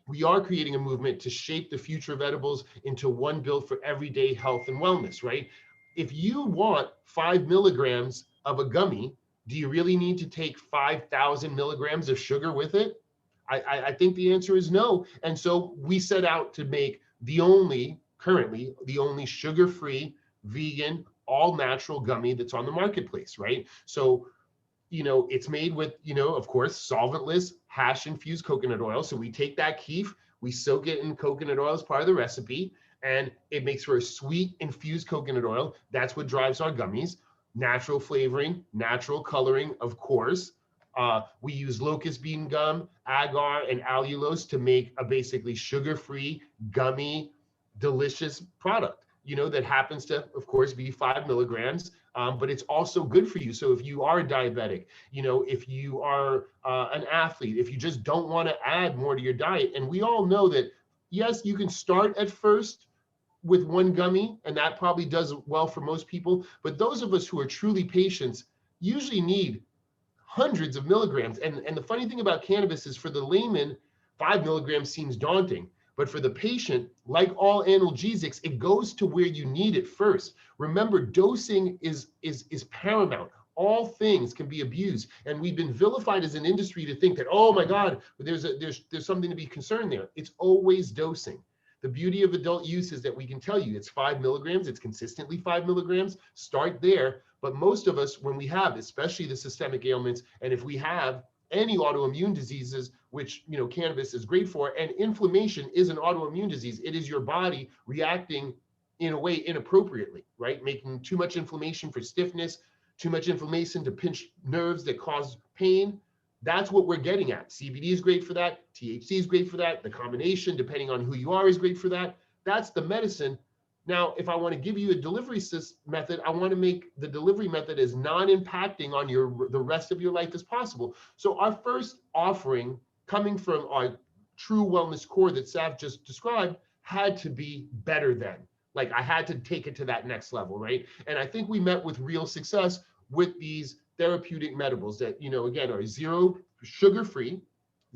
we are creating a movement to shape the future of edibles into one built for everyday health and wellness, right? If you want 5 milligrams of a gummy, do you really need to take 5,000 milligrams of sugar with it? I think the answer is no. And so we set out to make currently the only sugar-free, vegan, all natural gummy that's on the marketplace, right? So it's made with, of course, solventless hash infused coconut oil. So we take that keef, we soak it in coconut oil as part of the recipe, and it makes for a sweet infused coconut oil. That's what drives our gummies. Natural flavoring, natural coloring, of course. We use locust bean gum, agar, and allulose to make a basically sugar-free, gummy, delicious product. that happens to, of course, be 5 milligrams, but it's also good for you. So if you are diabetic, if you are an athlete, if you just don't want to add more to your diet, and we all know that, yes, you can start at first with one gummy, and that probably does well for most people, but those of us who are truly patients usually need hundreds of milligrams. And the funny thing about cannabis is, for the layman, 5 milligrams seems daunting. But for the patient, like all analgesics, it goes to where you need it first. Remember, dosing is paramount. All things can be abused. And we've been vilified as an industry to think that, oh my God, there's something to be concerned there. It's always dosing. The beauty of adult use is that we can tell you it's 5 milligrams, it's consistently 5 milligrams, start there. But most of us, when we have, especially the systemic ailments, and if we have any autoimmune diseases, which cannabis is great for, and inflammation is an autoimmune disease. It is your body reacting in a way inappropriately, right? Making too much inflammation for stiffness, too much inflammation to pinch nerves that cause pain. That's what we're getting at. CBD is great for that. THC is great for that. The combination, depending on who you are, is great for that. That's the medicine. Now, if I want to give you a delivery method, I want to make the delivery method as non-impacting on the rest of your life as possible. So our first offering, coming from our true wellness core that Saif just described, had to be better than. Like, I had to take it to that next level, right? And I think we met with real success with these therapeutic medibles that, again, are zero sugar-free,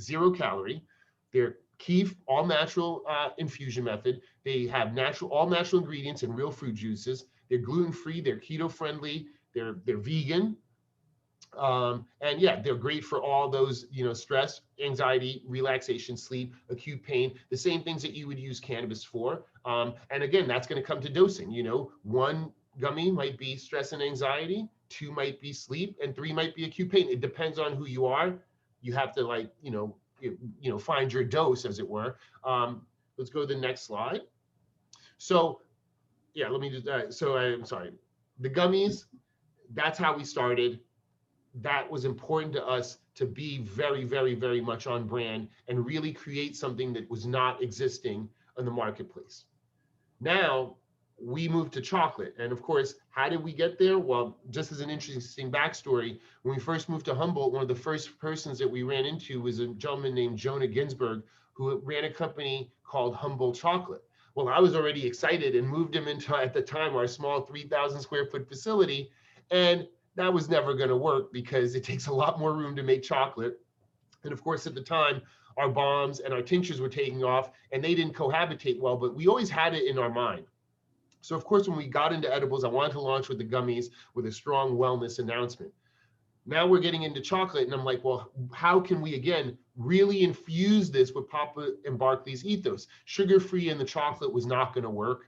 0 calorie. They're Keef, all natural infusion method. They have all natural ingredients and real fruit juices. They're gluten-free, they're keto-friendly, they're vegan. And yeah, they're great for all those, stress, anxiety, relaxation, sleep, acute pain, the same things that you would use cannabis for. And again, that's going to come to dosing. 1 gummy might be stress and anxiety, 2 might be sleep, and 3 might be acute pain. It depends on who you are. You have to find your dose, as it were. Let's go to the next slide. So yeah, let me do that. So I'm sorry, the gummies, that's how we started. That was important to us, to be very, very, very much on brand and really create something that was not existing in the marketplace. Now we moved to chocolate. And of course, how did we get there? Well, just as an interesting backstory, when we first moved to Humboldt, one of the first persons that we ran into was a gentleman named Jonah Ginsberg, who ran a company called Humboldt Chocolate. Well, I was already excited and moved him into, at the time, our small 3,000 square foot facility. And that was never going to work because it takes a lot more room to make chocolate. And of course, at the time, our bombs and our tinctures were taking off and they didn't cohabitate well, but we always had it in our mind. So of course, when we got into edibles, I wanted to launch with the gummies with a strong wellness announcement. Now we're getting into chocolate, and I'm like, well, how can we, again, really infuse this with Papa and Barkley's ethos? Sugar-free in the chocolate was not going to work.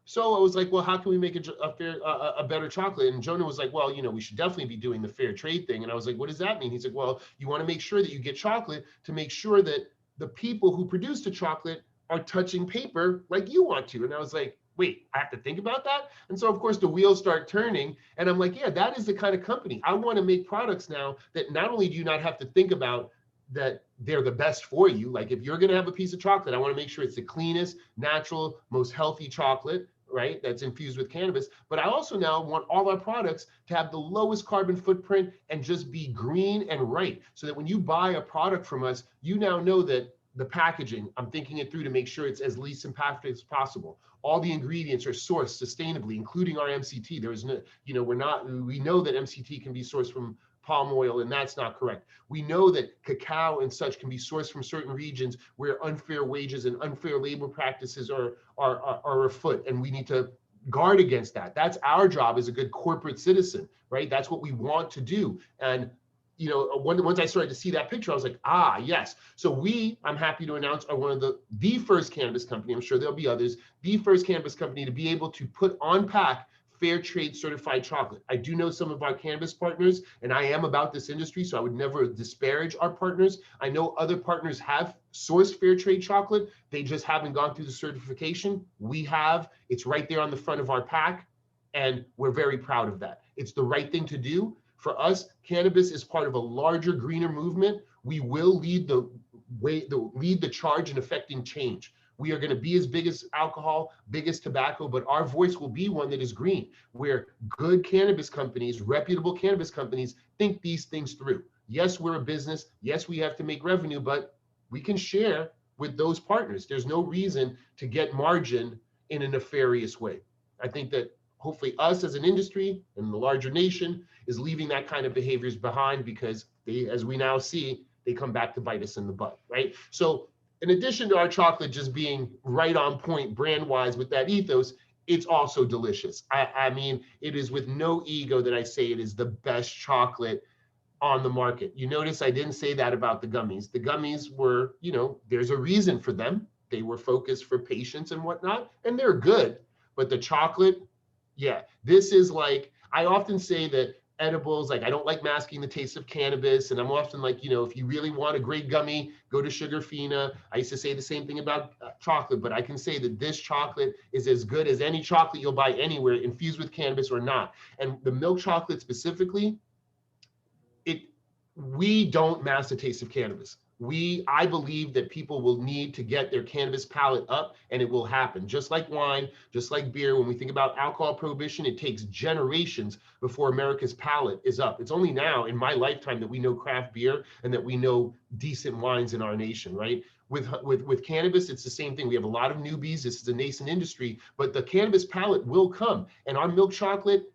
So I was like, well, how can we make a better chocolate? And Jonah was like, well, we should definitely be doing the fair trade thing. And I was like, what does that mean? He's like, well, you want to make sure that you get chocolate to make sure that the people who produce the chocolate are touching paper like you want to. And I was like, wait, I have to think about that? And so, of course, the wheels start turning. And I'm like, yeah, that is the kind of company. I want to make products now that not only do you not have to think about that they're the best for you. Like, if you're going to have a piece of chocolate, I want to make sure it's the cleanest, natural, most healthy chocolate, right? That's infused with cannabis. But I also now want all our products to have the lowest carbon footprint and just be green and right. So that when you buy a product from us, you now know that the packaging, I'm thinking it through to make sure it's as least impactful as possible. All the ingredients are sourced sustainably, including our MCT. There's no, we know that MCT can be sourced from palm oil, and that's not correct. We know that cacao and such can be sourced from certain regions where unfair wages and unfair labor practices are afoot, and we need to guard against that. That's our job as a good corporate citizen, right? That's what we want to do. And once I started to see that picture, I was like, ah, yes. So I'm happy to announce, are one of the first cannabis company, I'm sure there'll be others, the first cannabis company to be able to put on pack fair trade certified chocolate. I do know some of our cannabis partners, and I am about this industry, so I would never disparage our partners. I know other partners have sourced fair trade chocolate. They just haven't gone through the certification. We have. It's right there on the front of our pack, and we're very proud of that. It's the right thing to do. For us, cannabis is part of a larger, greener movement. We will lead the charge in affecting change. We are going to be as big as alcohol, big as tobacco, but our voice will be one that is green, where good cannabis companies, reputable cannabis companies, think these things through. Yes, we're a business. Yes, we have to make revenue, but we can share with those partners. There's no reason to get margin in a nefarious way. I think that hopefully us as an industry and the larger nation is leaving that kind of behaviors behind, because they, as we now see, they come back to bite us in the butt, right? So in addition to our chocolate just being right on point brand-wise with that ethos, it's also delicious. I mean, it is with no ego that I say it is the best chocolate on the market. You notice I didn't say that about the gummies. The gummies were, you know, there's a reason for them. They were focused for patients and whatnot, and they're good. But the chocolate, yeah, this is like, I often say that edibles, like I don't like masking the taste of cannabis. And I'm often like, you know, if you really want a great gummy, go to Sugarfina. I used to say the same thing about chocolate, but I can say that this chocolate is as good as any chocolate you'll buy anywhere, infused with cannabis or not. And the milk chocolate specifically, we don't mask the taste of cannabis. I believe that people will need to get their cannabis palate up, and it will happen. Just like wine, just like beer, when we think about alcohol prohibition, it takes generations before America's palate is up. It's only now in my lifetime that we know craft beer and that we know decent wines in our nation, right? With cannabis, it's the same thing. We have a lot of newbies. This is a nascent industry, but the cannabis palate will come. And our milk chocolate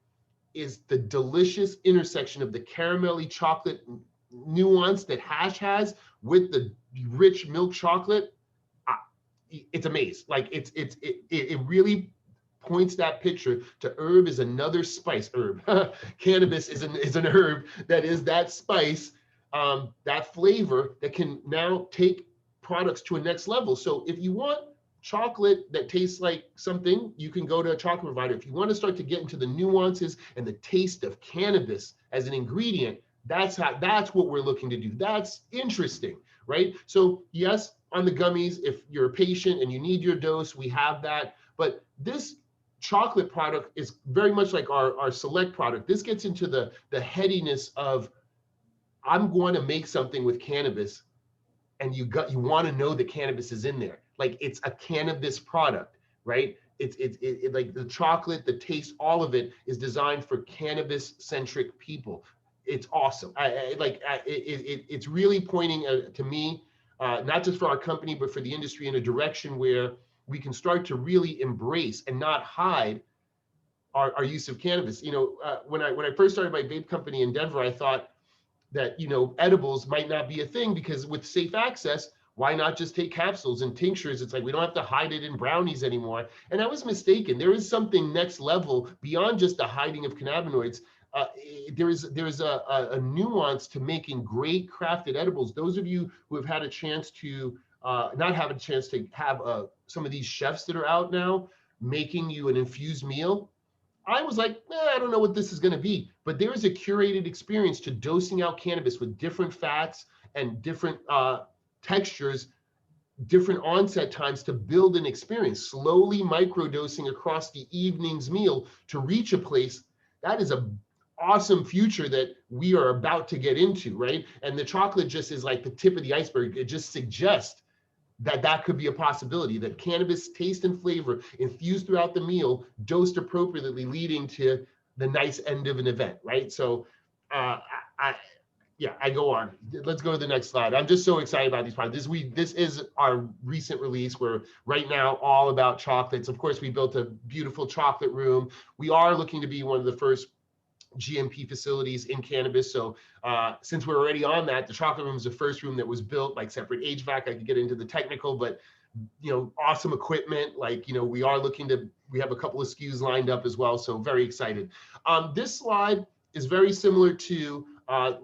is the delicious intersection of the caramelly chocolate nuance that hash has with the rich milk chocolate. It's amazing. Like it really points that picture to herb is another spice. Herb, cannabis is an herb that is that spice, that flavor that can now take products to a next level. So if you want chocolate that tastes like something, you can go to a chocolate provider. If you want to start to get into the nuances and the taste of cannabis as an ingredient, that's what we're looking to do. That's interesting, right? So yes, on the gummies, if you're a patient and you need your dose, we have that. But this chocolate product is very much like our select product. This gets into the headiness of, I'm going to make something with cannabis, and you want to know that cannabis is in there. Like it's a cannabis product, right? It's like the chocolate, the taste, all of it is designed for cannabis-centric people. It's awesome. It's really pointing to me, not just for our company, but for the industry in a direction where we can start to really embrace and not hide our use of cannabis. You know, when I first started my vape company in Denver, I thought that, you know, edibles might not be a thing, because with safe access, why not just take capsules and tinctures? It's like, we don't have to hide it in brownies anymore. And I was mistaken. There is something next level beyond just the hiding of cannabinoids. There's a nuance to making great crafted edibles. Those of you who have had a chance to not have a chance to have some of these chefs that are out now making you an infused meal, I was like, I don't know what this is going to be. But there is a curated experience to dosing out cannabis with different fats and different textures, different onset times to build an experience, slowly microdosing across the evening's meal to reach a place. That is a awesome future that we are about to get into, right? And the chocolate just is like the tip of the iceberg. It just suggests that could be a possibility, that cannabis taste and flavor infused throughout the meal, dosed appropriately, leading to the nice end of an event, right? So I go on. Let's go to the next slide. I'm just so excited about these products. This is our recent release. We're right now all about chocolates. Of course, we built a beautiful chocolate room. We are looking to be one of the first GMP facilities in cannabis. So since we're already on that, the chocolate room is the first room that was built, like separate HVAC. I could get into the technical, but you know, awesome equipment. Like, you know, we have a couple of SKUs lined up as well. So very excited. This slide is very similar to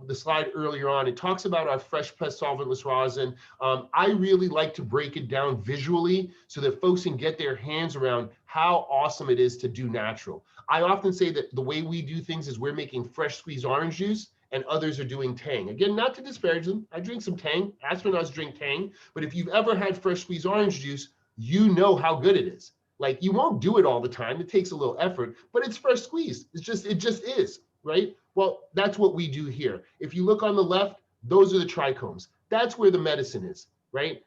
the slide earlier on. It talks about our fresh pressed solventless rosin. I really like to break it down visually so that folks can get their hands around how awesome it is to do natural. I often say that the way we do things is we're making fresh squeezed orange juice and others are doing Tang. Again, not to disparage them. I drink some Tang. Astronauts drink Tang. But if you've ever had fresh squeezed orange juice, you know how good it is. Like, you won't do it all the time. It takes a little effort, but it's fresh squeezed. It just is, right? Well, that's what we do here. If you look on the left, those are the trichomes. That's where the medicine is, right?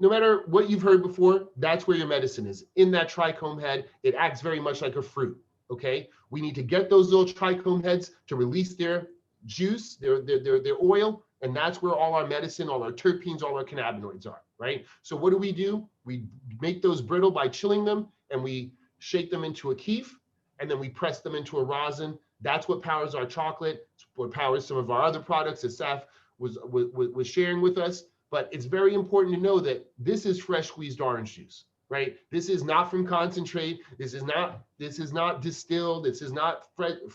no matter what you've heard before, that's where your medicine is. In that trichome head, it acts very much like a fruit, okay? We need to get those little trichome heads to release their juice, their oil, and that's where all our medicine, all our terpenes, all our cannabinoids are, right? So what do? We make those brittle by chilling them, and we shake them into a keef, and then we press them into a rosin. That's what powers our chocolate. It's what powers some of our other products that Saif was sharing with us. But it's very important to know that this is fresh squeezed orange juice, right? This is not from concentrate. This is not distilled. This is not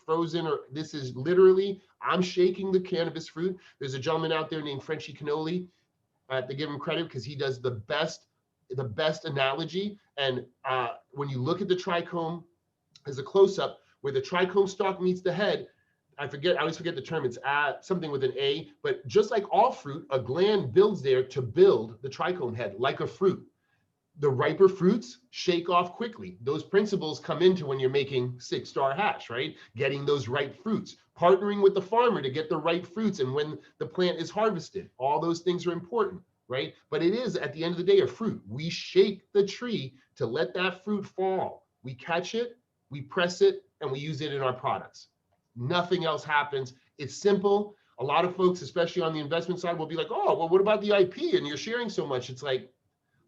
frozen, or this is literally, I'm shaking the cannabis fruit. There's a gentleman out there named Frenchy Cannoli. I have to give him credit because he does the best analogy. And when you look at the trichome as a close-up, where the trichome stalk meets the head, I always forget the term, it's something with an A, but just like all fruit, a gland builds there to build the trichome head like a fruit. The riper fruits shake off quickly. Those principles come into when you're making 6-star hash, right? Getting those ripe fruits, partnering with the farmer to get the right fruits, and when the plant is harvested, all those things are important, right? But it is, at the end of the day, a fruit. We shake the tree to let that fruit fall. We catch it, we press it, and we use it in our products. Nothing else happens. It's simple. A lot of folks, especially on the investment side, will be like, oh, well, what about the IP? And you're sharing so much. It's like,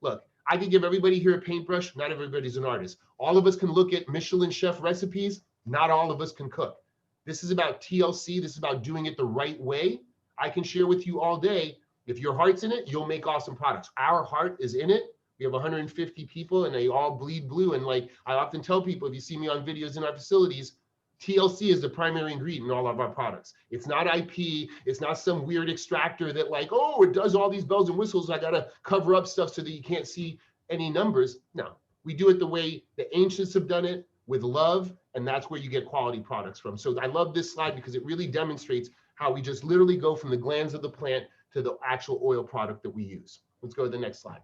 look, I can give everybody here a paintbrush. Not everybody's an artist. All of us can look at Michelin chef recipes. Not all of us can cook. This is about TLC. This is about doing it the right way. I can share with you all day. If your heart's in it, you'll make awesome products. Our heart is in it. We have 150 people and they all bleed blue. And like I often tell people, if you see me on videos in our facilities, TLC is the primary ingredient in all of our products. It's not IP. It's not some weird extractor that like, oh, it does all these bells and whistles. I got to cover up stuff so that you can't see any numbers. No, we do it the way the ancients have done it, with love. And that's where you get quality products from. So I love this slide because it really demonstrates how we just literally go from the glands of the plant to the actual oil product that we use. Let's go to the next slide.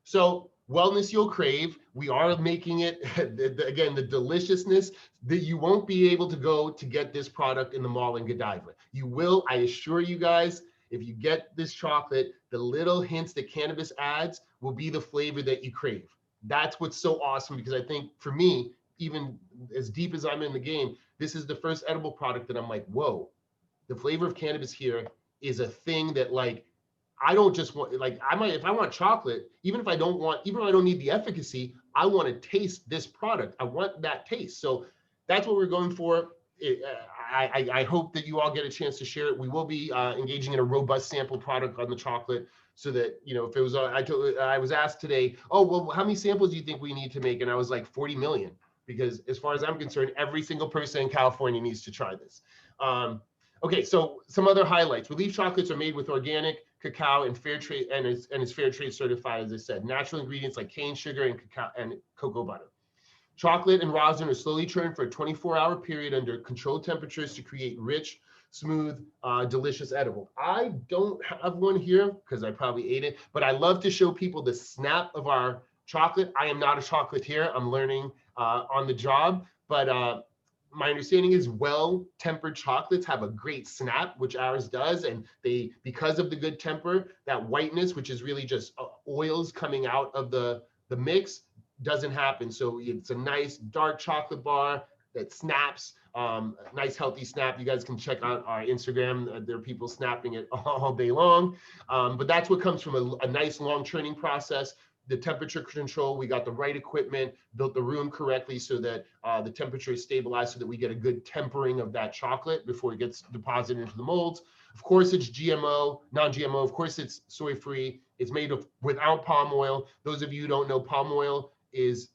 So wellness you'll crave. We are making it, again, the deliciousness that you won't be able to go to get this product in the mall in Godiva. You will, I assure you guys, if you get this chocolate, the little hints that cannabis adds will be the flavor that you crave. That's what's so awesome, because I think for me, even as deep as I'm in the game, this is the first edible product that I'm like, whoa, the flavor of cannabis here is a thing that like, I don't just want, like, I might, if I want chocolate, even if I don't need the efficacy, I want to taste this product. I want that taste. So that's what we're going for. I hope that you all get a chance to share it. We will be engaging in a robust sample product on the chocolate so that, you know, if it was, I was asked today, oh, well, how many samples do you think we need to make? And I was like 40 million, because as far as I'm concerned, every single person in California needs to try this. Okay, so some other highlights. Relief chocolates are made with organic cacao and fair trade, and it's fair trade certified, as I said. Natural ingredients like cane sugar and cacao and cocoa butter. Chocolate and rosin are slowly churned for a 24-hour period under controlled temperatures to create rich, smooth, delicious edible. I don't have one here because I probably ate it, but I love to show people the snap of our chocolate. I am not a chocolatier. I'm learning on the job, but my understanding is well-tempered chocolates have a great snap, which ours does. And they, because of the good temper, that whiteness, which is really just oils coming out of the mix, doesn't happen. So it's a nice dark chocolate bar that snaps, nice healthy snap. You guys can check out our Instagram. There are people snapping it all day long. But that's what comes from a nice long churning process. The temperature control, we got the right equipment, built the room correctly so that the temperature is stabilized so that we get a good tempering of that chocolate before it gets deposited into the molds. Of course, it's GMO, non-GMO. Of course, it's soy-free. It's made without palm oil. Those of you who don't know, palm oil is,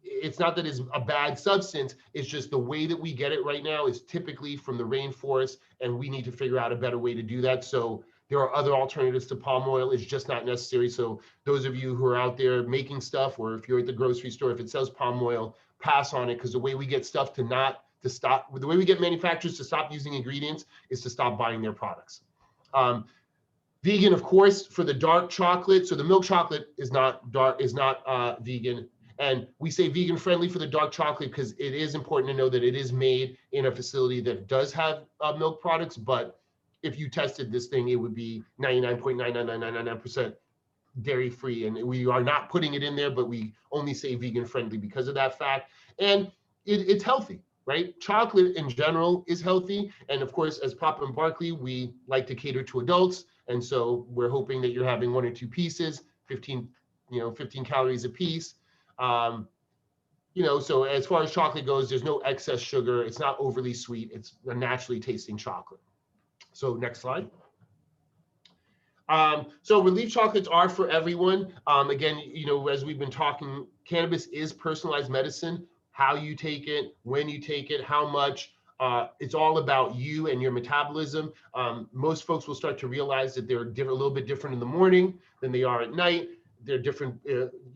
it's not that it's a bad substance. It's just the way that we get it right now is typically from the rainforest, and we need to figure out a better way to do that. So there are other alternatives to palm oil. It's just not necessary. So those of you who are out there making stuff, or if you're at the grocery store, if it says palm oil, pass on it, because the way we get stuff the way we get manufacturers to stop using ingredients is to stop buying their products. Vegan, of course, for the dark chocolate. So the milk chocolate is not vegan. And we say vegan friendly for the dark chocolate because it is important to know that it is made in a facility that does have milk products, but if you tested this thing, it would be 99.99999% dairy-free, and we are not putting it in there, but we only say vegan-friendly because of that fact. And it's healthy, right? Chocolate in general is healthy. And of course, as Papa and Barkley, we like to cater to adults. And so we're hoping that you're having 1 or 2 pieces, 15 calories a piece. So as far as chocolate goes, there's no excess sugar. It's not overly sweet. It's a naturally tasting chocolate. So next slide. So relief chocolates are for everyone. Again, as we've been talking, cannabis is personalized medicine. How you take it, when you take it, how much, it's all about you and your metabolism. Most folks will start to realize that they're a little bit different in the morning than they are at night. They're different,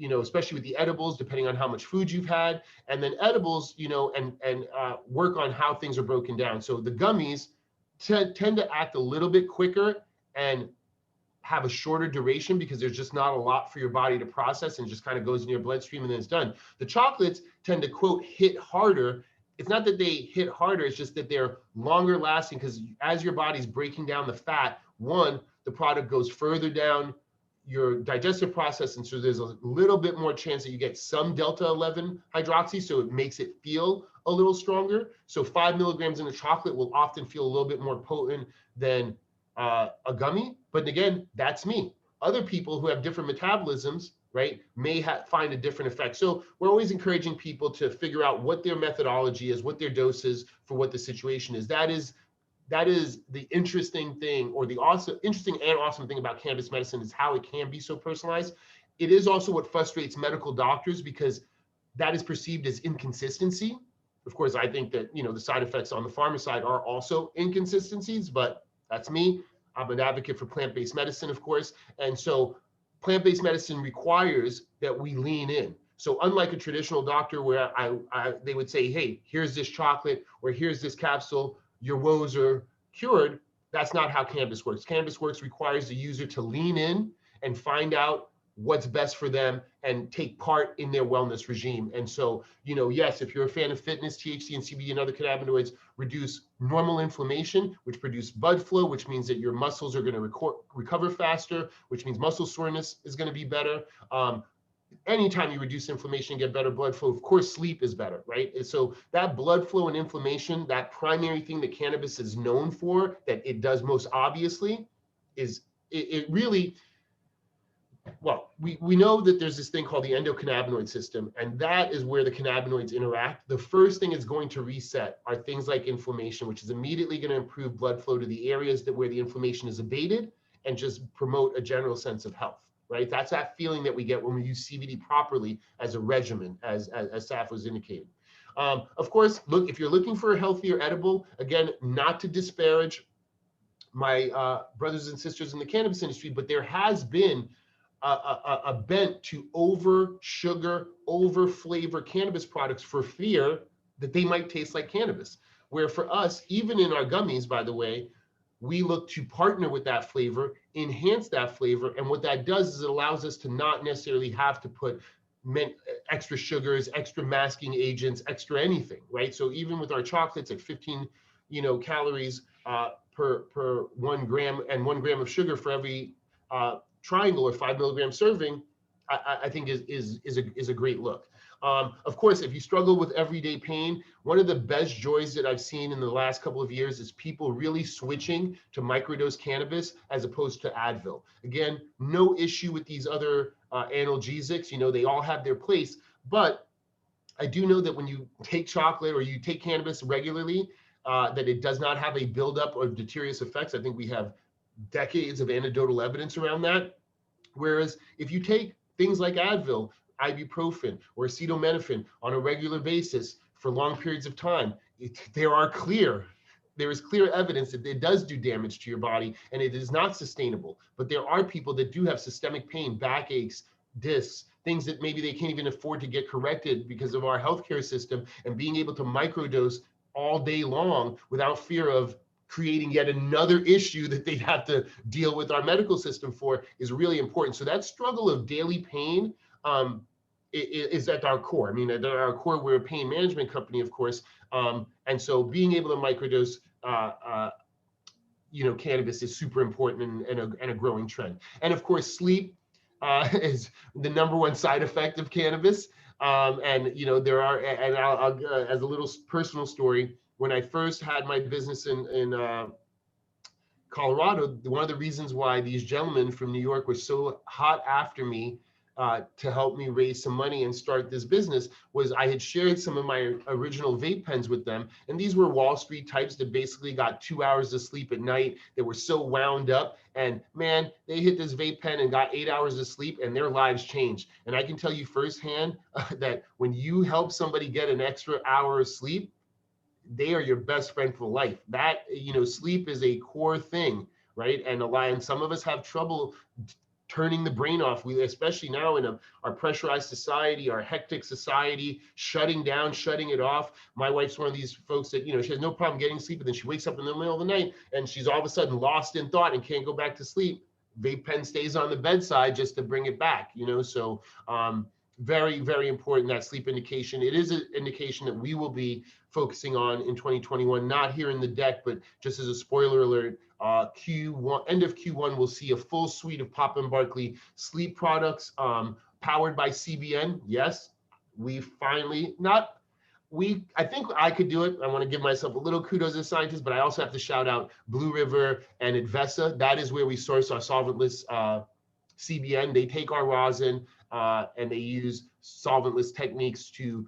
especially with the edibles, depending on how much food you've had. And then edibles, and work on how things are broken down. So the gummies tend to act a little bit quicker and have a shorter duration because there's just not a lot for your body to process and just kind of goes in your bloodstream and then it's done. The chocolates tend to, quote, hit harder. It's not that they hit harder, it's just that they're longer lasting because as your body's breaking down the fat, one, the product goes further down your digestive process, and so there's a little bit more chance that you get some delta 11 hydroxy, so it makes it feel a little stronger. So 5 milligrams in a chocolate will often feel a little bit more potent than a gummy, but again, that's me. Other people who have different metabolisms, right, may find a different effect. So we're always encouraging people to figure out what their methodology is, what their dose is for what the situation is. That is the interesting thing, or the interesting and awesome thing about cannabis medicine is how it can be so personalized. It is also what frustrates medical doctors because that is perceived as inconsistency. Of course, I think that, the side effects on the pharma side are also inconsistencies, but that's me. I'm an advocate for plant-based medicine, of course. And so plant-based medicine requires that we lean in. So unlike a traditional doctor where they would say, hey, here's this chocolate or here's this capsule, your woes are cured, that's not how cannabis works. Cannabis requires the user to lean in and find out what's best for them and take part in their wellness regime. And so, yes, if you're a fan of fitness, THC and CBD and other cannabinoids reduce normal inflammation, which produce blood flow, which means that your muscles are going to recover faster, which means muscle soreness is going to be better. Anytime you reduce inflammation and get better blood flow, of course, sleep is better, right? And so that blood flow and inflammation, that primary thing that cannabis is known for, that it does most obviously, is it really, well, we know that there's this thing called the endocannabinoid system, and that is where the cannabinoids interact. The first thing it's going to reset are things like inflammation, which is immediately going to improve blood flow to the areas where the inflammation is abated and just promote a general sense of health, right? That's that feeling that we get when we use CBD properly as a regimen, as Saif was indicating. Of course, look, if you're looking for a healthier edible, again, not to disparage my brothers and sisters in the cannabis industry, but there has been a bent to over sugar, over flavor cannabis products for fear that they might taste like cannabis. Where for us, even in our gummies, by the way, we look to partner with that flavor, enhance that flavor. And what that does is it allows us to not necessarily have to put extra sugars, extra masking agents, extra anything, right? So even with our chocolates at 15, calories per 1 gram and 1 gram of sugar for every triangle or 5 milligram serving, I think is a great look. Of course, if you struggle with everyday pain, one of the best joys that I've seen in the last couple of years is people really switching to microdose cannabis as opposed to Advil. Again, no issue with these other analgesics, they all have their place, but I do know that when you take chocolate or you take cannabis regularly, that it does not have a buildup of deleterious effects. I think we have decades of anecdotal evidence around that. Whereas if you take things like Advil, ibuprofen, or acetaminophen on a regular basis for long periods of time, there is clear evidence that it does do damage to your body and it is not sustainable. But there are people that do have systemic pain, backaches, discs, things that maybe they can't even afford to get corrected because of our healthcare system, and being able to microdose all day long without fear of creating yet another issue that they'd have to deal with our medical system for is really important. So that struggle of daily pain is at our core. I mean, at our core, we're a pain management company, of course. And so being able to microdose cannabis is super important and a growing trend. And of course, sleep. is the #1 side effect of cannabis. And there are, and I'll as a little personal story, when I first had my business in Colorado, one of the reasons why these gentlemen from New York were so hot after me to help me raise some money and start this business was I had shared some of my original vape pens with them. And these were Wall Street types that basically got 2 hours of sleep at night. They were so wound up. And man, they hit this vape pen and got 8 hours of sleep and their lives changed. And I can tell you firsthand that when you help somebody get an extra hour of sleep, they are your best friend for life. That, sleep is a core thing, right? And some of us have trouble turning the brain off. We, especially now in our pressurized society, our hectic society, shutting down, shutting it off. My wife's one of these folks that, she has no problem getting sleep, but then she wakes up in the middle of the night and she's all of a sudden lost in thought and can't go back to sleep. Vape pen stays on the bedside just to bring it back, so very, very important, that sleep indication. It is an indication that we will be focusing on in 2021, not here in the deck, but just as a spoiler alert, end of Q1, we'll see a full suite of Papa Barkley sleep products powered by CBN. Yes, we finally, I think I could do it. I want to give myself a little kudos as a scientist, but I also have to shout out Blue River and Advesa. That is where we source our solventless CBN. They take our rosin and they use solventless techniques to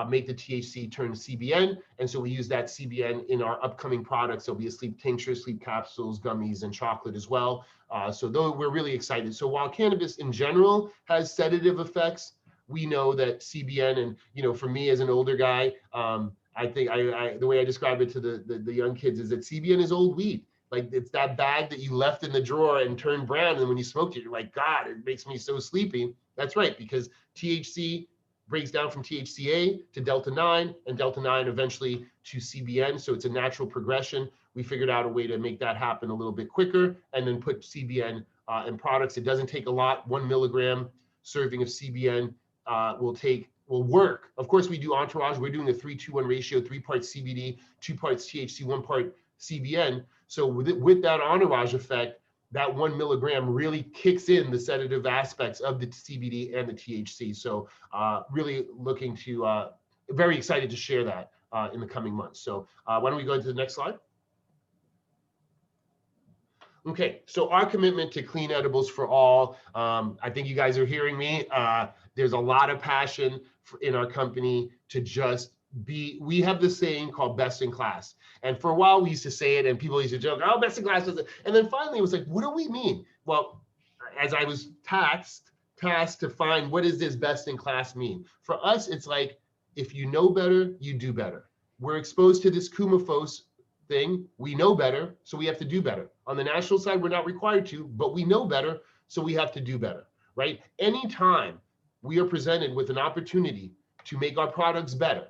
make the THC turn to CBN. And so we use that CBN in our upcoming products. There'll be a sleep tincture, sleep capsules, gummies, and chocolate as well. So though we're really excited. So while cannabis in general has sedative effects, we know that CBN, and for me as an older guy, I think the way I describe it to the young kids is that CBN is old weed. Like, it's that bag that you left in the drawer and turned brown, and when you smoked it, you're like, God, it makes me so sleepy. That's right, because THC breaks down from THCA to Delta-9, and Delta-9 eventually to CBN. So it's a natural progression. We figured out a way to make that happen a little bit quicker and then put CBN in products. It doesn't take a lot. 1 milligram serving of CBN will work. Of course, we do entourage. We're doing a 3-2-1 ratio, 3 parts CBD, 2 parts THC, 1 part CBN. So with that entourage effect, that 1 milligram really kicks in the sedative aspects of the CBD and the THC. So really looking to, very excited to share that in the coming months. So why don't we go into the next slide? Okay, so our commitment to clean edibles for all, I think you guys are hearing me. There's a lot of passion in our company to just we have this saying called best in class. And for a while we used to say it and people used to joke, oh, best in class. And then finally it was like, what do we mean? Well, as I was tasked to find what does this best in class mean? For us, it's like, if you know better, you do better. We're exposed to this Kumafos thing. We know better, so we have to do better. On the national side, we're not required to, but we know better, so we have to do better, right? Anytime we are presented with an opportunity to make our products better,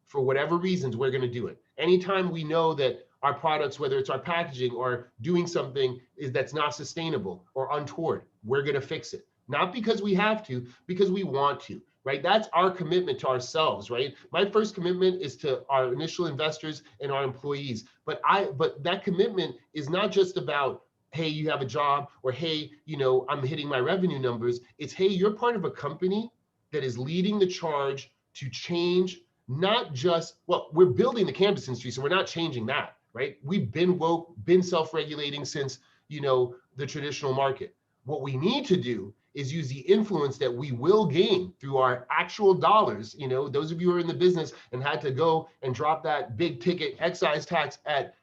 for whatever reasons, we're going to do it. Anytime we know that our products, whether it's our packaging or doing something that's not sustainable or untoward, we're going to fix it. Not because we have to, because we want to, right? That's our commitment to ourselves, right? My first commitment is to our initial investors and our employees. But that commitment is not just about, hey, you have a job, or hey, I'm hitting my revenue numbers. It's, hey, you're part of a company that is leading the charge to change. Not just, well, we're building the cannabis industry, so we're not changing that, right? We've been woke, been self-regulating since, the traditional market. What we need to do is use the influence that we will gain through our actual dollars. Those of you who are in the business and had to go and drop that big ticket excise tax at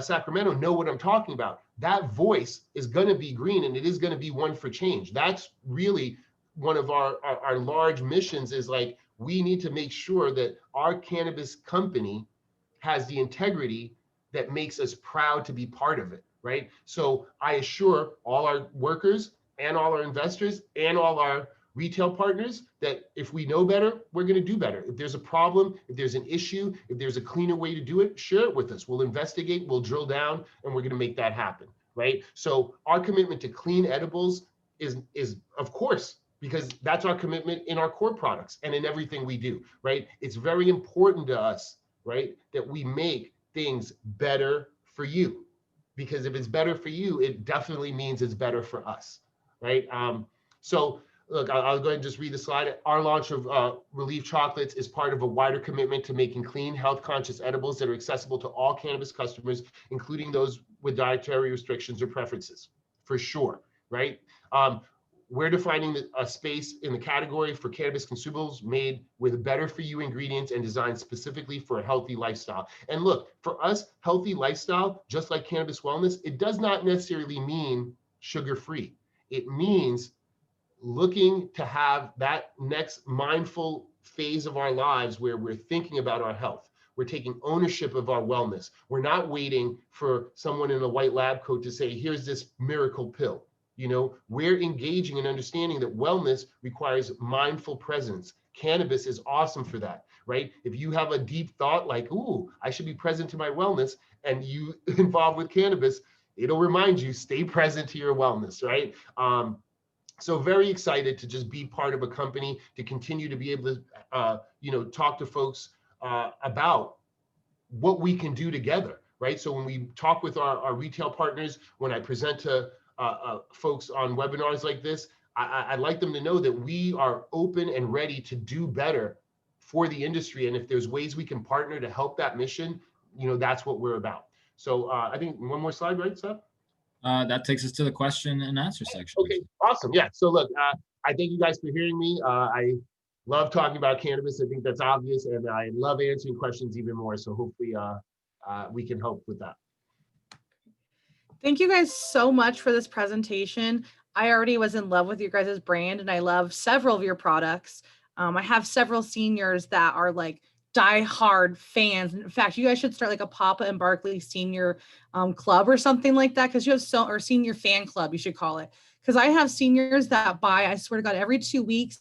Sacramento know what I'm talking about. That voice is going to be green, and it is going to be one for change. That's really one of our large missions, is like, we need to make sure that our cannabis company has the integrity that makes us proud to be part of it, right? So I assure all our workers and all our investors and all our retail partners that if we know better, we're going to do better. If there's a problem, if there's an issue, if there's a cleaner way to do it, share it with us. We'll investigate, we'll drill down, and we're going to make that happen, right? So our commitment to clean edibles is of course, because that's our commitment in our core products and in everything we do, right? It's very important to us, right, that we make things better for you, because if it's better for you, it definitely means it's better for us, right? So look, I'll go ahead and just read the slide. Our launch of Relief Chocolates is part of a wider commitment to making clean, health-conscious edibles that are accessible to all cannabis customers, including those with dietary restrictions or preferences, for sure, right? We're defining a space in the category for cannabis consumables made with better for you ingredients and designed specifically for a healthy lifestyle. And look, for us, healthy lifestyle, just like cannabis wellness, it does not necessarily mean sugar-free. It means looking to have that next mindful phase of our lives where we're thinking about our health. We're taking ownership of our wellness. We're not waiting for someone in a white lab coat to say, here's this miracle pill. You know, we're engaging and understanding that wellness requires mindful presence. Cannabis is awesome for that, right? If you have a deep thought like, ooh, I should be present to my wellness, and you involve with cannabis, it'll remind you, stay present to your wellness, right? So very excited to just be part of a company, to continue to be able to, talk to folks about what we can do together, right? So when we talk with our retail partners, when I present to folks on webinars like this, I'd like them to know that we are open and ready to do better for the industry. And if there's ways we can partner to help that mission, that's what we're about. So I think one more slide, right, Seth? That takes us to the question and answer section. Okay, awesome. Yeah. So look, I thank you guys for hearing me. I love talking about cannabis. I think that's obvious, and I love answering questions even more. So hopefully we can help with that. Thank you guys so much for this presentation. I already was in love with your guys' brand, and I love several of your products. I have several seniors that are like die-hard fans. In fact, you guys should start like a Papa and Barkley senior club or something like that, because you have or senior fan club, you should call it. Because I have seniors that buy, I swear to God, every 2 weeks,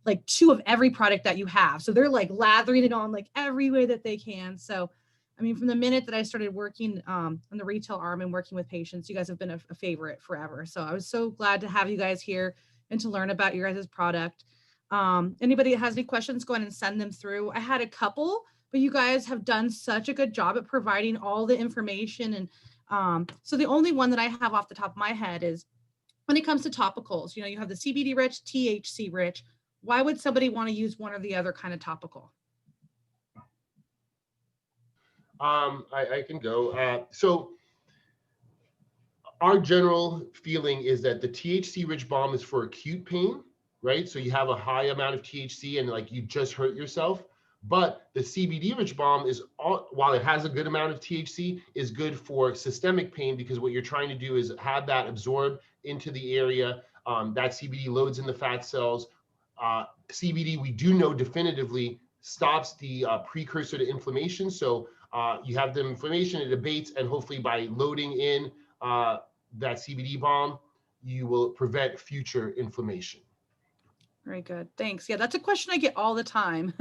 like 2 of every product that you have. So they're like lathering it on like every way that they can. So I mean, from the minute that I started working on the retail arm and working with patients, you guys have been a favorite forever. So I was so glad to have you guys here and to learn about your guys' product. Anybody that has any questions, go ahead and send them through. I had a couple, but you guys have done such a good job at providing all the information. And so the only one that I have off the top of my head is when it comes to topicals, you have the CBD rich, THC rich. Why would somebody want to use one or the other kind of topical? I can go. So our general feeling is that the THC rich balm is for acute pain, right? So you have a high amount of THC and like you just hurt yourself. But the CBD rich balm is, while it has a good amount of THC, is good for systemic pain, because what you're trying to do is have that absorb into the area. That CBD loads in the fat cells. CBD, we do know definitively, stops the precursor to inflammation. So you have the inflammation, it abates, and hopefully by loading in that CBD balm, you will prevent future inflammation. Very good. Thanks. Yeah, that's a question I get all the time.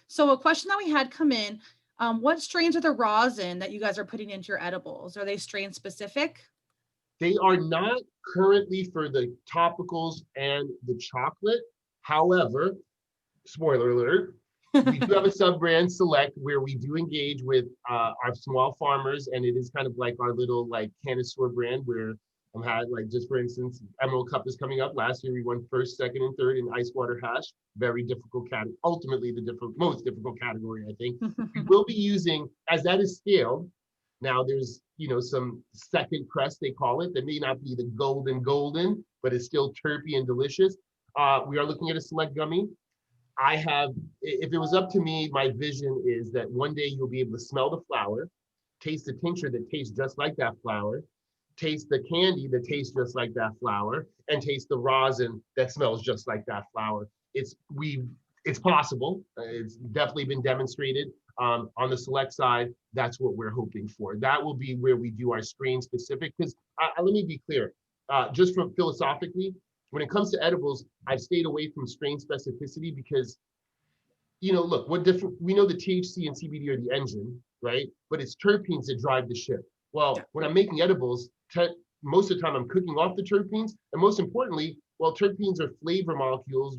So a question that we had come in, what strains are the rosin that you guys are putting into your edibles? Are they strain specific? They are not currently for the topicals and the chocolate. However, spoiler alert, we do have a sub-brand Select where we do engage with our small farmers, and it is kind of like our little like Cannabis brand where had, like, just for instance, Emerald Cup is coming up. Last year we won first, second, and third in ice water hash. Very difficult category, ultimately the most difficult category, I think. We will be using, as that is scaled, now there's some second press, they call it, that may not be the golden, but it's still terpy and delicious. We are looking at a Select gummy. If it was up to me, my vision is that one day you'll be able to smell the flower, taste the tincture that tastes just like that flower, taste the candy that tastes just like that flower, and taste the rosin that smells just like that flower. It's possible. It's definitely been demonstrated. On the Select side, that's what we're hoping for. That will be where we do our strain specific, because let me be clear, just from philosophically, when it comes to edibles, I've stayed away from strain specificity because, look, we know the THC and CBD are the engine, right? But it's terpenes that drive the ship. Well, when I'm making edibles, most of the time I'm cooking off the terpenes, and most importantly, terpenes are flavor molecules,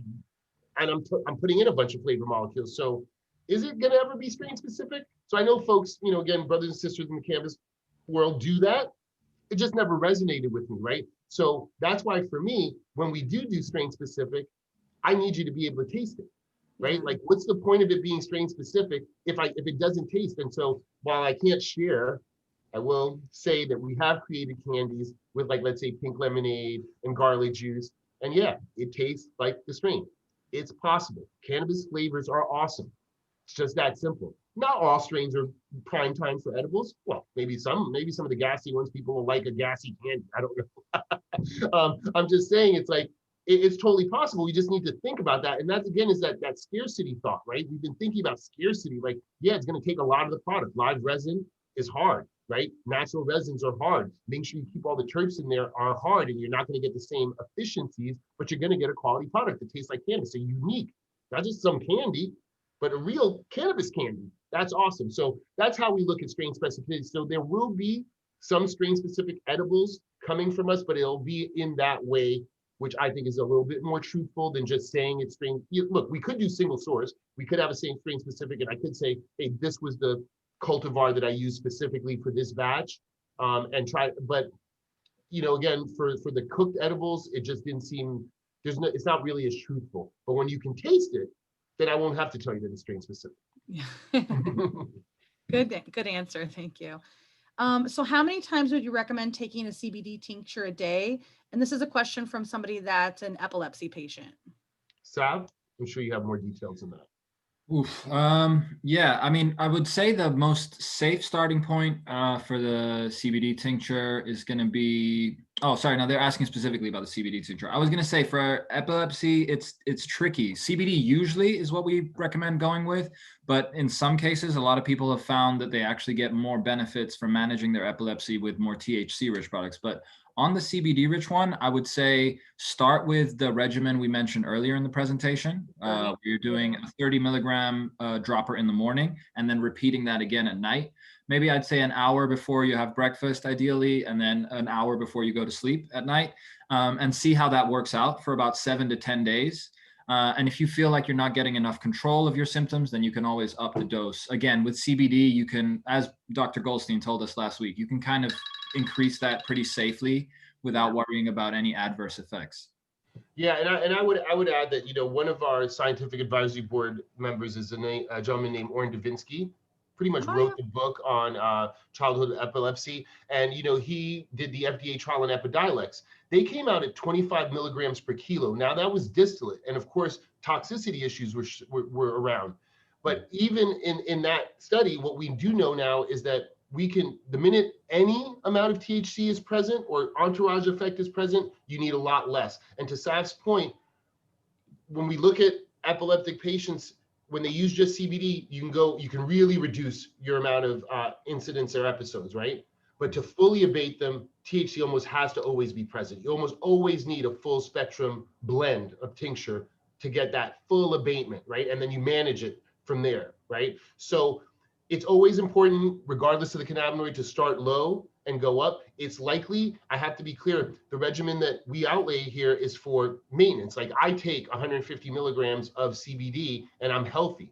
and I'm putting in a bunch of flavor molecules. So is it gonna ever be strain specific? So I know folks, again, brothers and sisters in the cannabis world do that. It just never resonated with me, right? So that's why for me, when we do strain specific, I need you to be able to taste it, right? Like, what's the point of it being strain specific if it doesn't taste? And so while I can't share, I will say that we have created candies with, like, let's say pink lemonade and garlic juice. And yeah, it tastes like the strain. It's possible. Cannabis flavors are awesome. It's just that simple. Not all strains are prime time for edibles. Well, maybe some of the gassy ones, people will like a gassy candy. I don't know. I'm just saying, it's like, it's totally possible. We just need to think about that. And that, again, is that scarcity thought, right? We've been thinking about scarcity, like, yeah, it's going to take a lot of the product. Live resin is hard, right? Natural resins are hard. Make sure you keep all the terps in there are hard, and you're not going to get the same efficiencies, but you're going to get a quality product that tastes like cannabis. So unique, not just some candy, but a real cannabis candy. That's awesome. So that's how we look at strain specificity. So there will be some strain specific edibles coming from us, but it'll be in that way, which I think is a little bit more truthful than just saying it's strain. Look, we could do single source. We could have a same strain specific, and I could say, hey, this was the cultivar that I used specifically for this batch, and try. But again, for the cooked edibles, it just didn't seem. It's not really as truthful. But when you can taste it, then I won't have to tell you that it's strain specific. Yeah. Good answer. Thank you. So how many times would you recommend taking a CBD tincture a day? And this is a question from somebody that's an epilepsy patient. Saif, I'm sure you have more details on that. Oof. Yeah, I mean, I would say the most safe starting point for the CBD tincture is going to be, oh, sorry, no, they're asking specifically about the CBD tincture. I was going to say for epilepsy, it's tricky. CBD usually is what we recommend going with, but in some cases, a lot of people have found that they actually get more benefits from managing their epilepsy with more THC-rich products. But on the CBD-rich one, I would say start with the regimen we mentioned earlier in the presentation. You're doing a 30 milligram dropper in the morning and then repeating that again at night. Maybe I'd say an hour before you have breakfast, ideally, and then an hour before you go to sleep at night, and see how that works out for about 7 to 10 days. And if you feel like you're not getting enough control of your symptoms, then you can always up the dose. Again, with CBD, you can, as Dr. Goldstein told us last week, you can kind of increase that pretty safely without worrying about any adverse effects. Yeah, and I would add that one of our scientific advisory board members is a gentleman named Oren Davinsky. Pretty much wrote the book on childhood epilepsy, and he did the FDA trial on Epidiolex. They came out at 25 milligrams per kilo. Now that was distillate, and of course toxicity issues were around. But even in that study, what we do know now is that we can, the minute any amount of THC is present or entourage effect is present, you need a lot less. And to Saif's point, when we look at epileptic patients, when they use just CBD, you can really reduce your amount of incidents or episodes, right? But to fully abate them, THC almost has to always be present. You almost always need a full spectrum blend of tincture to get that full abatement, right? And then you manage it from there, right? So it's always important, regardless of the cannabinoid, to start low and go up. It's likely, I have to be clear, the regimen that we outlay here is for maintenance. Like, I take 150 milligrams of CBD and I'm healthy.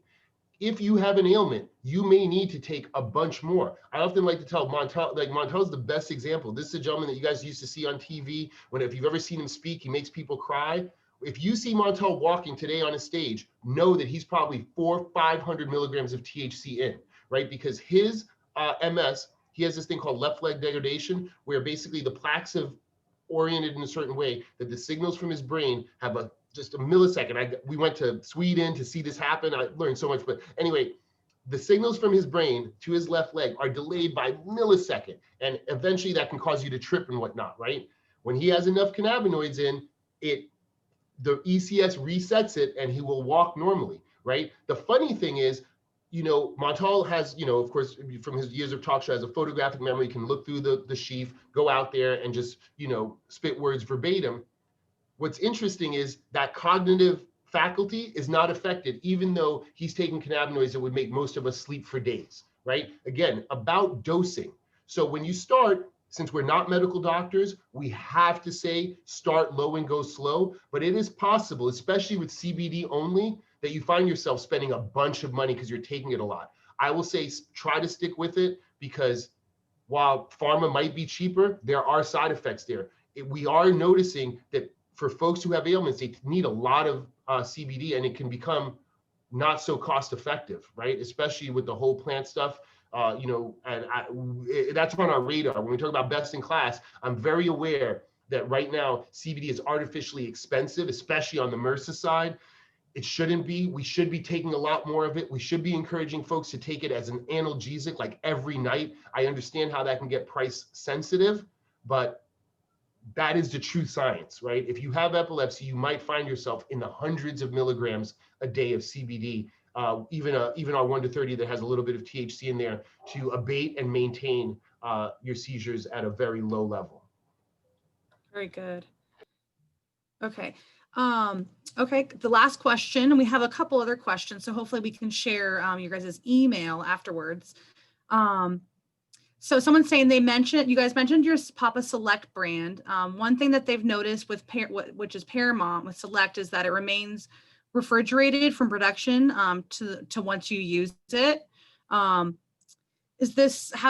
If you have an ailment, you may need to take a bunch more. I often like to tell Montel's the best example. This is a gentleman that you guys used to see on TV. If you've ever seen him speak, he makes people cry. If you see Montel walking today on a stage, know that he's probably 400-500 milligrams of THC in, right? Because his MS, he has this thing called left leg degradation, where basically the plaques have oriented in a certain way that the signals from his brain have just a millisecond. We went to Sweden to see this happen. I learned so much, but anyway, the signals from his brain to his left leg are delayed by millisecond, and eventually that can cause you to trip and whatnot, right? When he has enough cannabinoids in, the ECS resets it and he will walk normally, right? The funny thing is, Montel has, of course, from his years of talk show, has a photographic memory, can look through the sheath, go out there and just, spit words verbatim. What's interesting is that cognitive faculty is not affected, even though he's taking cannabinoids that would make most of us sleep for days, right? Again, about dosing. So when you start, since we're not medical doctors, we have to say start low and go slow, but it is possible, especially with CBD only, that you find yourself spending a bunch of money because you're taking it a lot. I will say try to stick with it, because while pharma might be cheaper, there are side effects there. we are noticing that for folks who have ailments, they need a lot of CBD, and it can become not so cost effective, right? Especially with the whole plant stuff, that's on our radar. When we talk about best in class, I'm very aware that right now CBD is artificially expensive, especially on the MRSA side. It shouldn't be. We should be taking a lot more of it. We should be encouraging folks to take it as an analgesic, like every night. I understand how that can get price sensitive, but that is the true science, right? If you have epilepsy, you might find yourself in the hundreds of milligrams a day of CBD, even our 1 to 30 that has a little bit of THC in there to abate and maintain your seizures at a very low level. Very good. Okay. Okay, the last question, and we have a couple other questions, so hopefully we can share your guys' email afterwards. So someone's saying you guys mentioned your Papa Select brand. One thing that they've noticed with which is paramount with Select is that it remains refrigerated from production to once you use it. How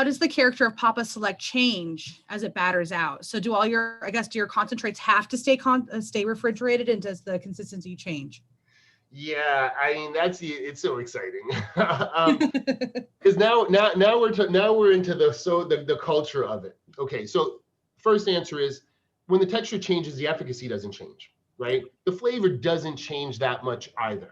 does the character of Papa Select change as it batters out? So do your concentrates have to stay refrigerated, and does the consistency change? Yeah, I mean it's so exciting because now we're into the culture of it. Okay, so first answer is when the texture changes, the efficacy doesn't change, right? The flavor doesn't change that much either.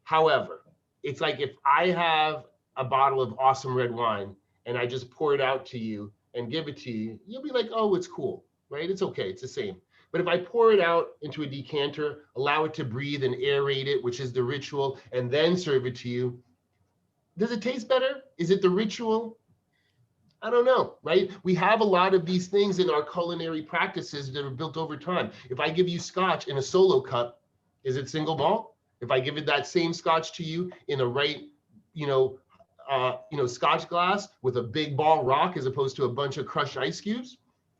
However, it's like if I have a bottle of awesome red wine and I just pour it out to you and give it to you, you'll be like, oh, it's cool, right? It's okay, it's the same. But if I pour it out into a decanter, allow it to breathe and aerate it, which is the ritual, and then serve it to you, does it taste better? Is it the ritual? I don't know, right? We have a lot of these things in our culinary practices that are built over time. If I give you scotch in a solo cup, is it single malt? If I give it that same scotch to you in a right, scotch glass with a big ball rock as opposed to a bunch of crushed ice cubes,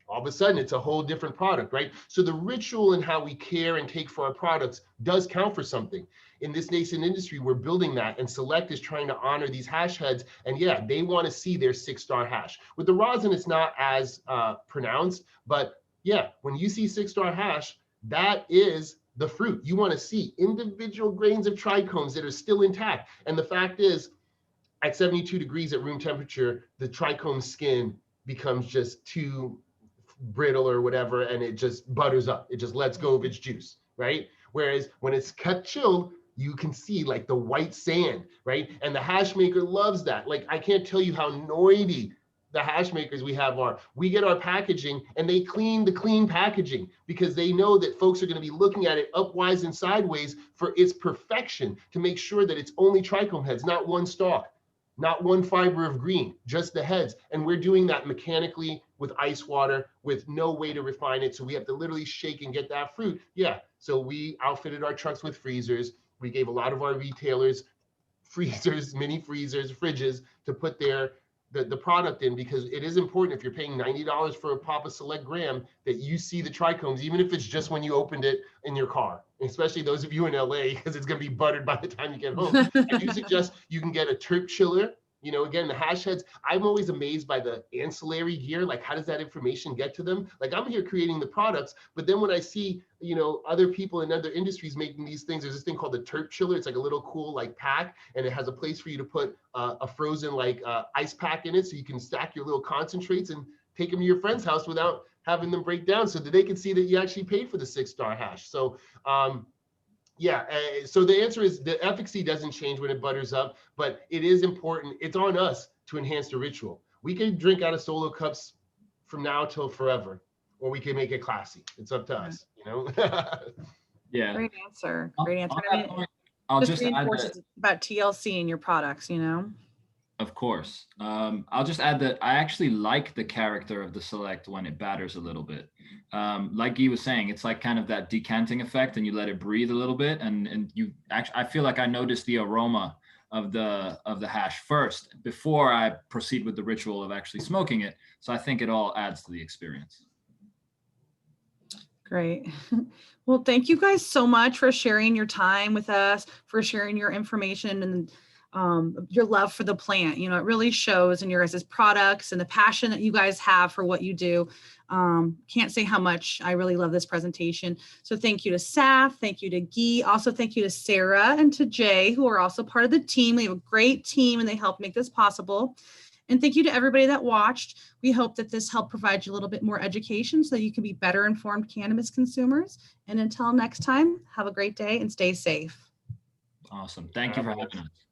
all of a sudden it's a whole different product, right? So the ritual and how we care and take for our products does count for something. In this nascent industry, we're building that, and Select is trying to honor these hash heads, and yeah, they want to see their 6-star hash. With the rosin, it's not as pronounced, but yeah, when you see 6-star hash, that is the fruit. You want to see individual grains of trichomes that are still intact. And the fact is, at 72 degrees at room temperature, the trichome skin becomes just too brittle or whatever, and it just butters up. It just lets go of its juice, right? Whereas when it's cut chilled, you can see like the white sand, right? And the hash maker loves that. Like, I can't tell you how noisy the hash makers we have are. We get our packaging and they clean the clean packaging because they know that folks are going to be looking at it upwise and sideways for its perfection to make sure that it's only trichome heads, not one stalk, not one fiber of green, just the heads. And we're doing that mechanically with ice water with no way to refine it. So we have to literally shake and get that fruit. Yeah. So we outfitted our trucks with freezers. We gave a lot of our retailers freezers, mini freezers, fridges to put the product in, because it is important if you're paying $90 for a Papa Select gram that you see the trichomes, even if it's just when you opened it in your car, especially those of you in LA, because it's going to be buttered by the time you get home. I do suggest you can get a terp chiller. Again, the hash heads, I'm always amazed by the ancillary gear. Like, how does that information get to them? Like, I'm here creating the products, but then when I see, other people in other industries making these things, there's this thing called the terp chiller. It's like a little cool like pack, and it has a place for you to put a frozen ice pack in it, so you can stack your little concentrates and take them to your friend's house without having them break down, so that they can see that you actually paid for the 6-star hash. So, yeah, so the answer is the efficacy doesn't change when it butters up, but it is important. It's on us to enhance the ritual. We can drink out of solo cups from now till forever, or we can make it classy. It's up to us, Yeah. Great answer. Great answer. I'll just add reinforces about TLC in your products, Of course. I'll just add that I actually like the character of the Select when it batters a little bit. Like Guy was saying, it's like kind of that decanting effect, and you let it breathe a little bit, and you actually, I feel like I noticed the aroma of the hash first before I proceed with the ritual of actually smoking it. So I think it all adds to the experience. Great. Well, thank you guys so much for sharing your time with us, for sharing your information. And your love for the plant. You know, it really shows in your guys' products and the passion that you guys have for what you do. Can't say how much I really love this presentation. So thank you to Saif, thank you to Guy, also thank you to Sarah and to Jay, who are also part of the team. We have a great team and they helped make this possible. And thank you to everybody that watched. We hope that this helped provide you a little bit more education so you can be better informed cannabis consumers. And until next time, have a great day and stay safe. Awesome. Thank you for having us.